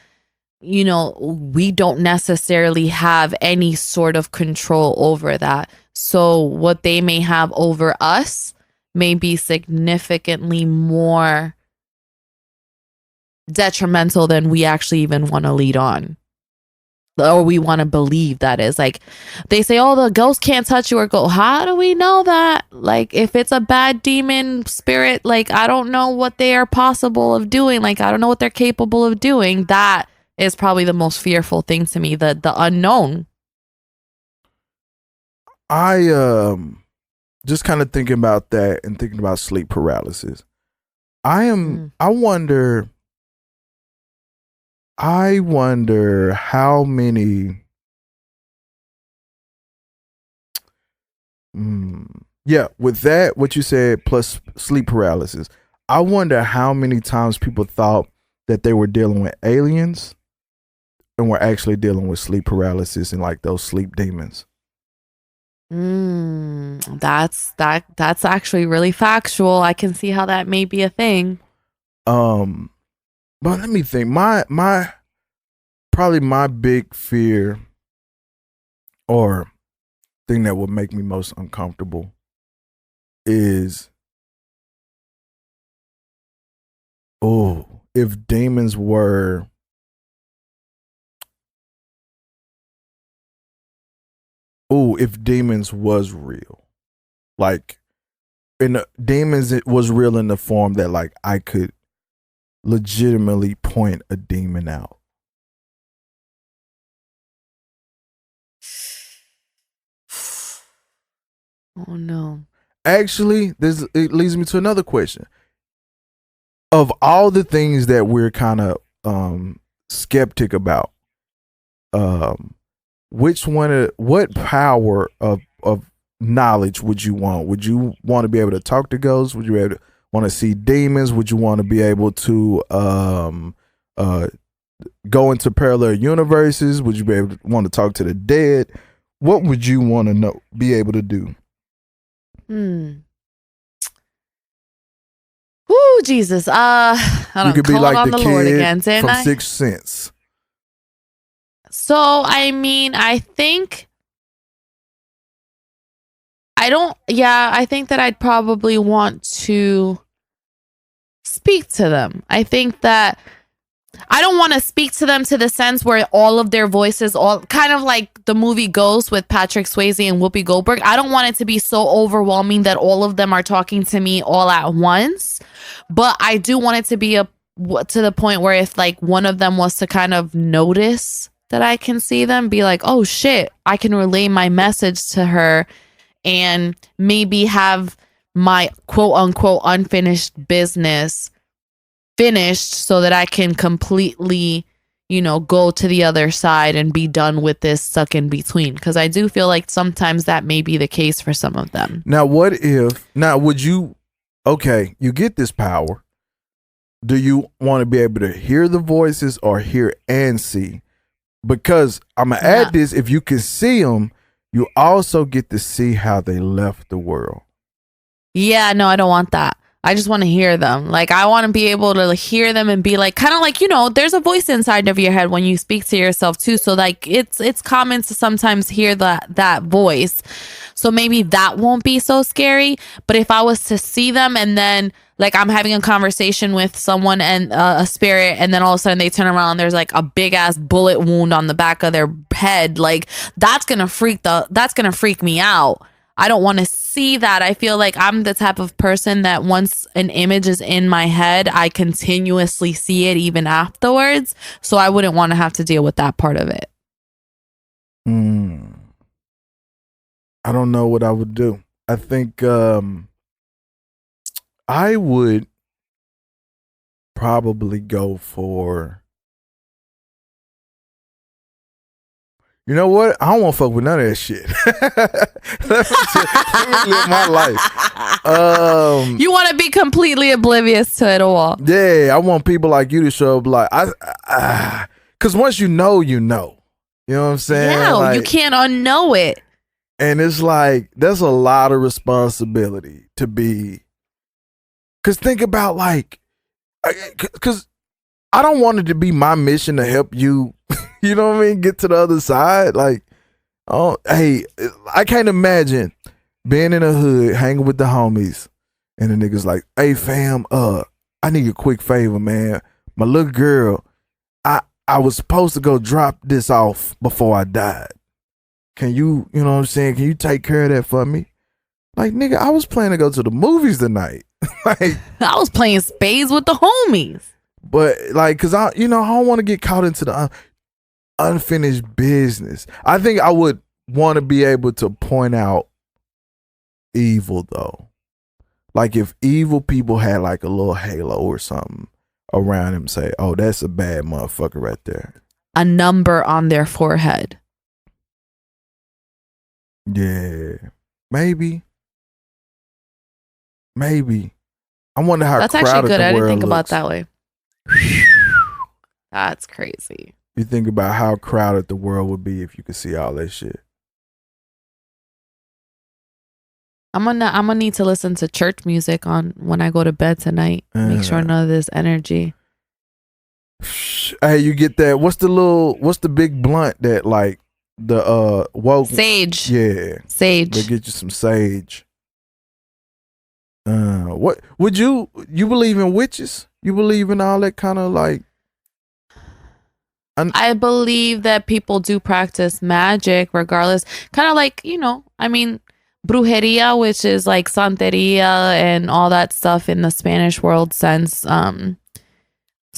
we don't necessarily have any sort of control over that. So what they may have over us may be significantly more detrimental than we actually even want to lead on, or we want to believe. That is, like, they say, oh, the ghost can't touch you or go. How do we know that? Like, if it's a bad demon spirit, like, I don't know what they are possible of doing. Like, I don't know what they're capable of doing. That is probably the most fearful thing to me, the unknown. I just kind of thinking about that and thinking about sleep paralysis. I wonder how many with that, what you said, plus sleep paralysis, I wonder how many times people thought that they were dealing with aliens and were actually dealing with sleep paralysis and like those sleep demons. That's actually really factual. I can see how that may be a thing. But let me think. My big fear or thing that would make me most uncomfortable is, if demons were if demons was real. Like, and demons, it was real in the form that, like, I could legitimately point a demon out. Oh no. Actually, it leads me to another question. Of all the things that we're kind of skeptic about, what power of knowledge would you want? Would you want to be able to talk to ghosts? Would you want to see demons? Would you want to be able to go into parallel universes? Would you want to talk to the dead? What would you want to be able to do? Whoo, Jesus. I You don't could be call like on the the Lord kid again, didn't from I? Sixth Sense. So, I mean, I think I think that I'd probably want to speak to them. I think that I don't want to speak to them to the sense where all of their voices, all kind of like the movie Ghost with Patrick Swayze and Whoopi Goldberg. I don't want it to be so overwhelming that all of them are talking to me all at once. But I do want it to be to the point where if like one of them was to kind of notice that I can see them, be like, oh shit, I can relay my message to her and maybe have my quote unquote unfinished business finished so that I can completely, go to the other side and be done with this stuck in between. Because I do feel like sometimes that may be the case for some of them. Now, would you, okay, you get this power. Do you want to be able to hear the voices or hear and see? Because I'm going to add this, if you can see them, you also get to see how they left the world. Yeah, no, I don't want that. I just want to hear them. Like, I want to be able to hear them and be like, kind of like, there's a voice inside of your head when you speak to yourself too. So like, it's common to sometimes hear that voice. So maybe that won't be so scary. But if I was to see them and then like I'm having a conversation with someone and a spirit, and then all of a sudden they turn around and there's like a big ass bullet wound on the back of their head, like that's gonna freak me out. I don't want to see that. I feel like I'm the type of person that once an image is in my head, I continuously see it even afterwards. So I wouldn't want to have to deal with that part of it. I don't know what I would do. I think I would probably go for, you know what? I don't want to fuck with none of that shit. let me live my life. You want to be completely oblivious to it all. Yeah, I want people like you to show up like, because once you know, you know. You know what I'm saying? Yeah, like, you can't unknow it. And it's like, there's a lot of responsibility to be. Because think about like, because I don't want it to be my mission to help you, you know what I mean, get to the other side. Like, oh, hey, I can't imagine being in a hood, hanging with the homies, and the niggas like, hey fam, I need a quick favor, man. My little girl, I was supposed to go drop this off before I died. Can you know what I'm saying? Can you take care of that for me? Like, nigga, I was planning to go to the movies tonight. Like, I was playing spades with the homies. But like, cause I don't want to get caught into the unfinished business. I think I would want to be able to point out evil though. Like if evil people had like a little halo or something around him, say, oh, that's a bad motherfucker right there. A number on their forehead. Yeah, maybe. I wonder how that's crowded actually good. the I didn't world think about looks. that way. That's crazy. You think about how crowded the world would be if you could see all that shit. I'm gonna need to listen to church music on when I go to bed tonight. Make sure none of this energy. Hey, you get that? What's the big blunt that like the woke sage? Yeah, sage. They get you some sage. What would you believe in witches? You believe in all that kind of like? I believe that people do practice magic regardless. Kind of like, I mean, brujeria, which is like santeria and all that stuff in the Spanish world sense. So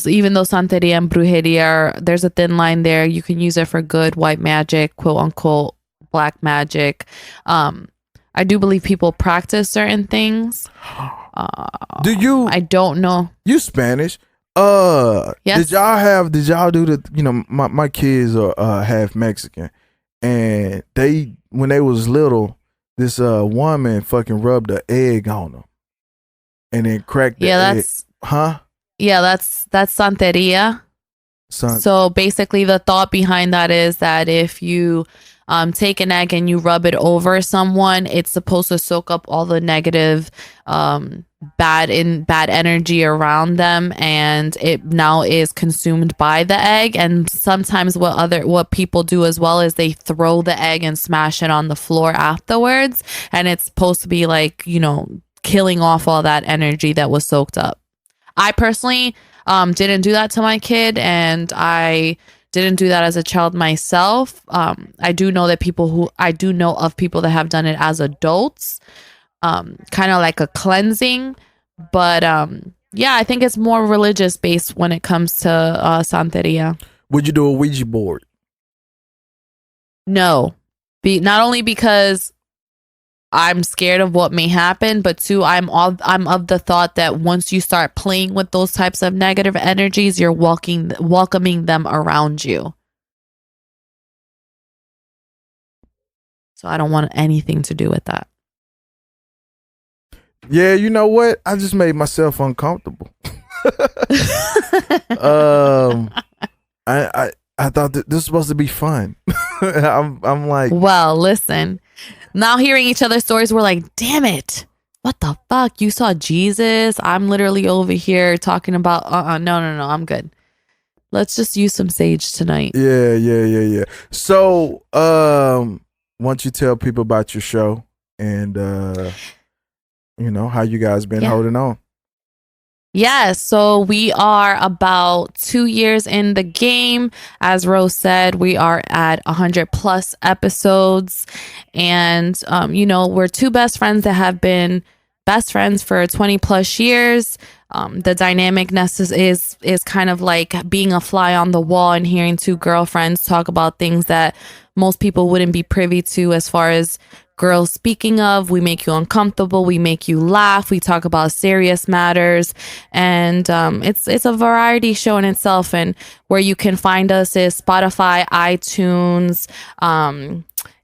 even though santeria and brujeria, there's a thin line there. You can use it for good white magic, quote unquote, black magic. I do believe people practice certain things. Do you? I don't know. You Spanish? Yes. Did y'all do the? My kids are half Mexican, and when they was little, this woman fucking rubbed an egg on them, and then cracked the egg. Yeah, that's santeria. So basically the thought behind that is that if you take an egg and you rub it over someone, it's supposed to soak up all the negative bad energy around them, and it now is consumed by the egg. And sometimes what people do as well is they throw the egg and smash it on the floor afterwards, and it's supposed to be like, killing off all that energy that was soaked up. I personally didn't do that to my kid, and I didn't do that as a child myself. I do know of people that have done it as adults, kind of like a cleansing. But yeah, I think it's more religious based when it comes to Santeria. Would you do a Ouija board? No, not only because I'm scared of what may happen, but two, I'm of the thought that once you start playing with those types of negative energies, you're welcoming them around you. So I don't want anything to do with that. Yeah, you know what? I just made myself uncomfortable. I thought that this was supposed to be fun. I'm like, well, listen. Now hearing each other's stories, we're like, damn it. What the fuck? You saw Jesus? I'm literally over here talking about, no, I'm good. Let's just use some sage tonight. Yeah. So, why don't you tell people about your show and, how you guys been holding on? Yeah, so we are about 2 years in the game. As Rose said, we are at 100 plus episodes. And, we're two best friends that have been best friends for 20 plus years. The dynamicness is kind of like being a fly on the wall and hearing two girlfriends talk about things that most people wouldn't be privy to, as far as girls speaking of. We make you uncomfortable, we make you laugh, we talk about serious matters, and it's a variety show in itself. And where you can find us is Spotify, iTunes,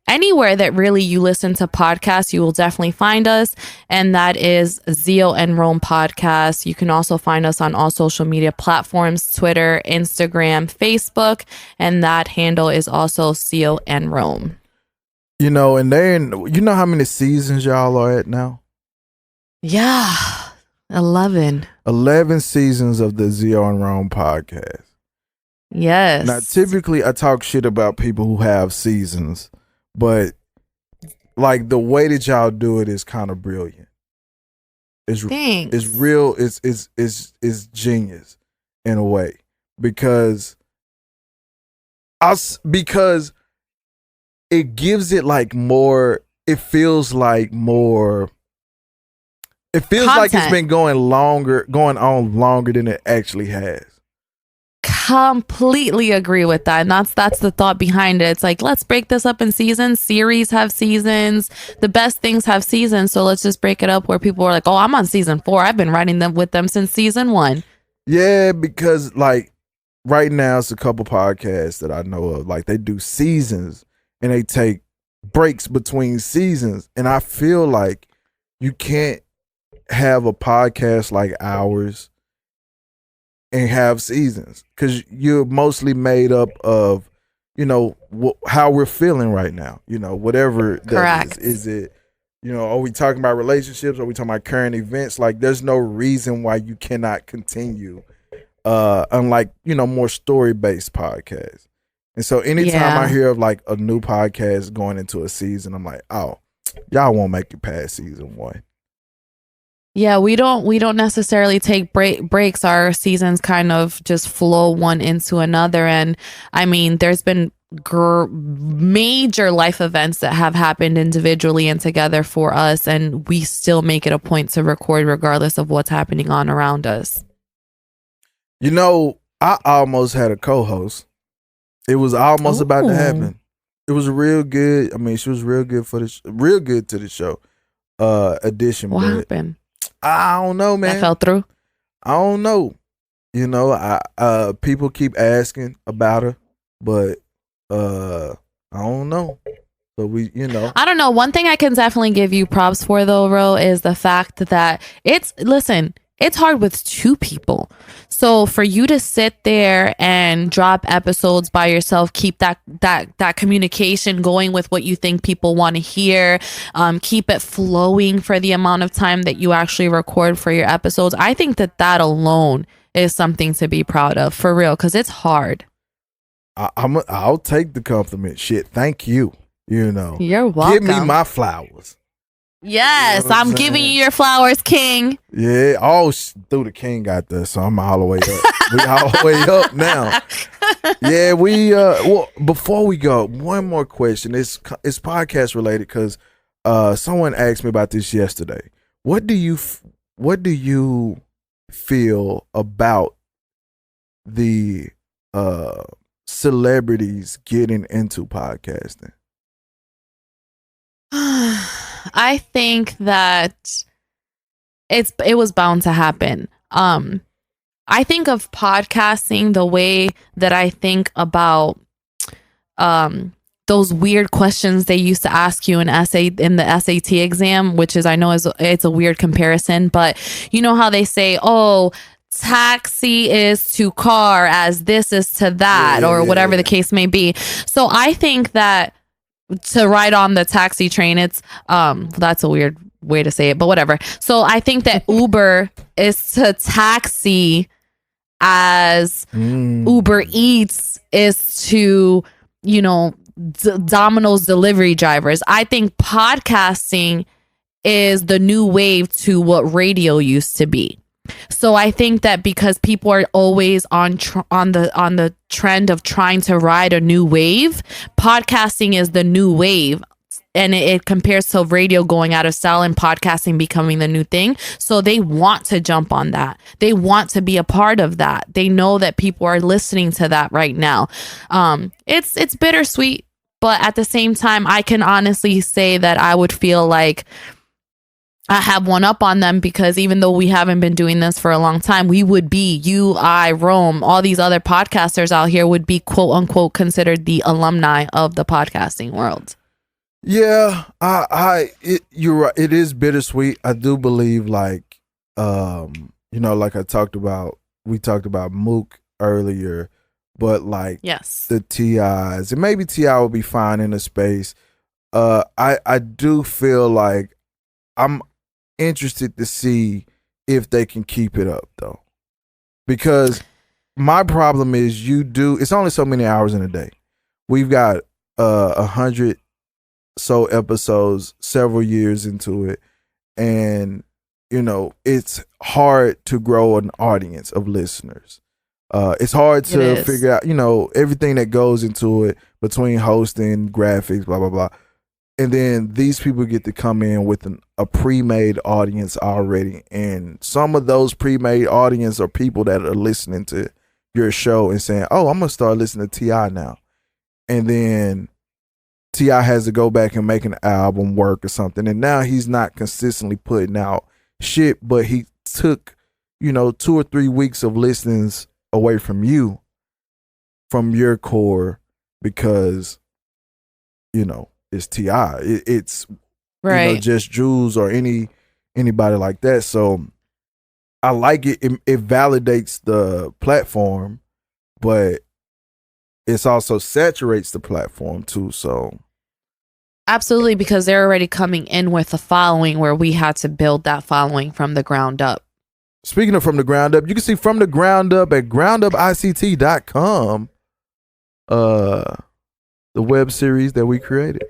anywhere that really you listen to podcasts, you will definitely find us. And that is Xio and Rome podcast. You can also find us on all social media platforms, Twitter, Instagram, Facebook, and that handle is also Xio and Rome. And then, how many seasons y'all are at now? Yeah, 11. 11 seasons of the Xio and Rome podcast. Yes. Now, typically, I talk shit about people who have seasons, but like the way that y'all do it is kind of brilliant. Thanks. It's real. It's genius in a way because it gives it like more. It feels like more. It feels content. like it's been going on longer than it actually has. Completely agree with that. And that's the thought behind it. It's like, let's break this up in seasons. Series have seasons. The best things have seasons. So let's just break it up where people are like, oh, I'm on season 4. I've been writing them with them since season 1. Yeah, because like right now it's a couple podcasts that I know of. Like they do seasons and they take breaks between seasons. And I feel like you can't have a podcast like ours and have seasons, because you're mostly made up of, how we're feeling right now, whatever that Correct. Is it, are we talking about relationships? Are we talking about current events? Like there's no reason why you cannot continue, unlike, more story-based podcasts. And so anytime I hear of like a new podcast going into a season, I'm like, oh, y'all won't make it past season 1. Yeah, we don't necessarily take breaks. Our seasons kind of just flow one into another. And I mean, there's been major life events that have happened individually and together for us, and we still make it a point to record regardless of what's happening on around us. I almost had a co-host. It was almost about to happen. It was real good. I mean, she was real good real good to the show addition. What happened? I don't know, man. That fell through? I don't know. People keep asking about her, but I don't know. So I don't know. One thing I can definitely give you props for though, Ro, is the fact that it's it's hard with 2 people. So for you to sit there and drop episodes by yourself, keep that communication going with what you think people want to hear, keep it flowing for the amount of time that you actually record for your episodes. I think that alone is something to be proud of, for real, because it's hard. I'll take the compliment. Shit, thank you. You know, you're welcome. Give me my flowers. Yes, you know I'm giving you your flowers, King. Yeah, through the King got this, so I'm all the way up. We all the way up now. Yeah, we well, before we go, one more question. It's podcast related because someone asked me about this yesterday. What do you feel about the celebrities getting into podcasting? I think that it was bound to happen. I think of podcasting the way that I think about those weird questions they used to ask you in the SAT exam, which is, I know it's a weird comparison, but you know how they say, oh, taxi is to car as this is to that, or whatever the case may be. So I think that to ride on the taxi train, it's that's a weird way to say it, but whatever. So I think that Uber is to taxi as Uber Eats is to, you know, Domino's delivery drivers. I think podcasting is the new wave to what radio used to be. So I think that because people are always on the trend of trying to ride a new wave, podcasting is the new wave, and it compares to radio going out of style and podcasting becoming the new thing. So they want to jump on that. They want to be a part of that. They know that people are listening to that right now. It's bittersweet, but at the same time, I can honestly say that I would feel like I have one up on them, because even though we haven't been doing this for a long time, we would be, you, I, Rome, all these other podcasters out here would be quote unquote considered the alumni of the podcasting world. Yeah, you're right. It is bittersweet. I do believe, like, you know, like we talked about Mook earlier, but like, yes, the TIs, and maybe TI will be fine in the space. I do feel like I'm interested to see if they can keep it up, though, because my problem is it's only so many hours in a day. We've got 100 so episodes, several years into it, and you know, it's hard to grow an audience of listeners. It's hard to figure out, you know, everything that goes into it between hosting, graphics, blah blah blah. And then these people get to come in with a pre-made audience already. And some of those pre-made audience are people that are listening to your show and saying, oh, I'm going to start listening to T.I. now. And then T.I. has to go back and make an album work or something. And now he's not consistently putting out shit, but he took, you know, 2 or 3 weeks of listenings away from you, from your core, because, you know, it's T.I. It's right. You know, just Jules or anybody like that. So I like it. It validates the platform, but it's also saturates the platform too. So absolutely, because they're already coming in with a following where we had to build that following from the ground up. Speaking of from the ground up, you can see From the Ground Up at groundupict.com. The web series that we created.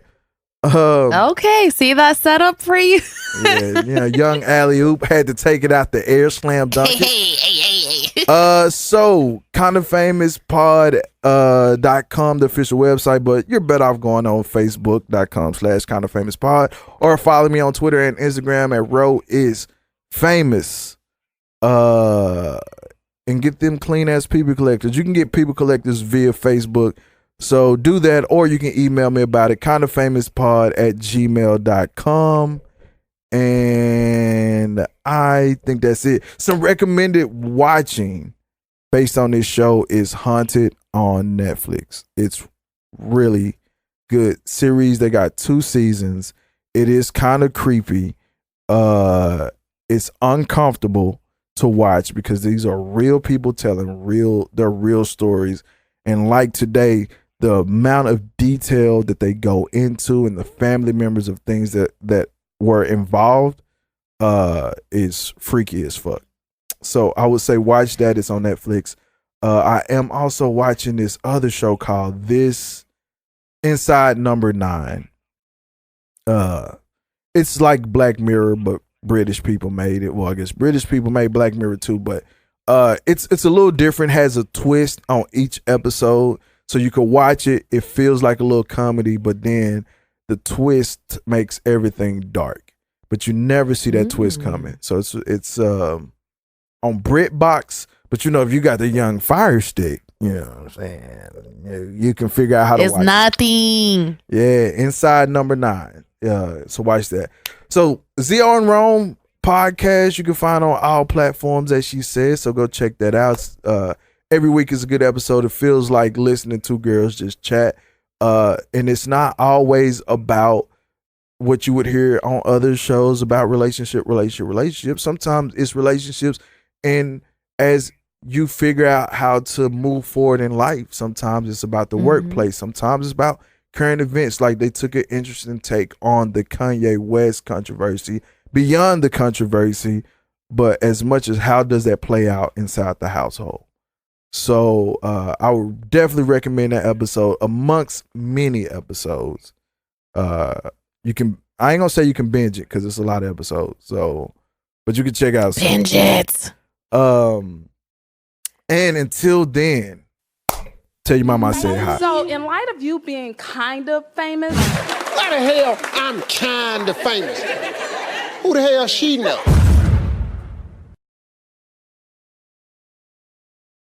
Okay, see that set up for you? yeah, young Alley Oop had to take it out the air, slam dunk it. Hey. So kindoffamouspod.com, the official website, but you're better off going on facebook.com/kindofamouspod, or follow me on Twitter and Instagram at Rowe is famous. And get them clean ass people collectors. You can get people collectors via Facebook. So do that, or you can email me about it, kindofamouspod@gmail.com. And I think that's it. Some recommended watching based on this show is Haunted on Netflix. It's really good series. They got 2 seasons. It is kind of creepy. It's uncomfortable to watch because these are real people telling their real stories. And like today, the amount of detail that they go into and the family members of things that were involved is freaky as fuck. So I would say watch that. It's on Netflix. I am also watching this other show called This Inside Number 9. It's like Black Mirror, but British people made it. Well, I guess British people made Black Mirror too, but it's a little different, has a twist on each episode. So you can watch it. It feels like a little comedy, but then the twist makes everything dark. But you never see that twist coming. So it's on BritBox. But if you got the young Fire Stick, you know what I'm saying? You can figure out how to watch it. It's nothing. Yeah, Inside Number 9. So watch that. So Xio and Rome podcast you can find on all platforms, as she says. So go check that out. Every week is a good episode. It feels like listening to girls just chat. And it's not always about what you would hear on other shows about relationships. Sometimes it's relationships, and as you figure out how to move forward in life, sometimes it's about the workplace. Sometimes it's about current events. Like they took an interesting take on the Kanye West controversy, beyond the controversy, but as much as how does that play out inside the household. So I would definitely recommend that episode amongst many episodes. I ain't gonna say you can binge it because it's a lot of episodes. So, but you can check out binge it. And until then, tell your mama I said hi. So, in light of you being kind of famous, why the hell I'm kind of famous? Who the hell she know?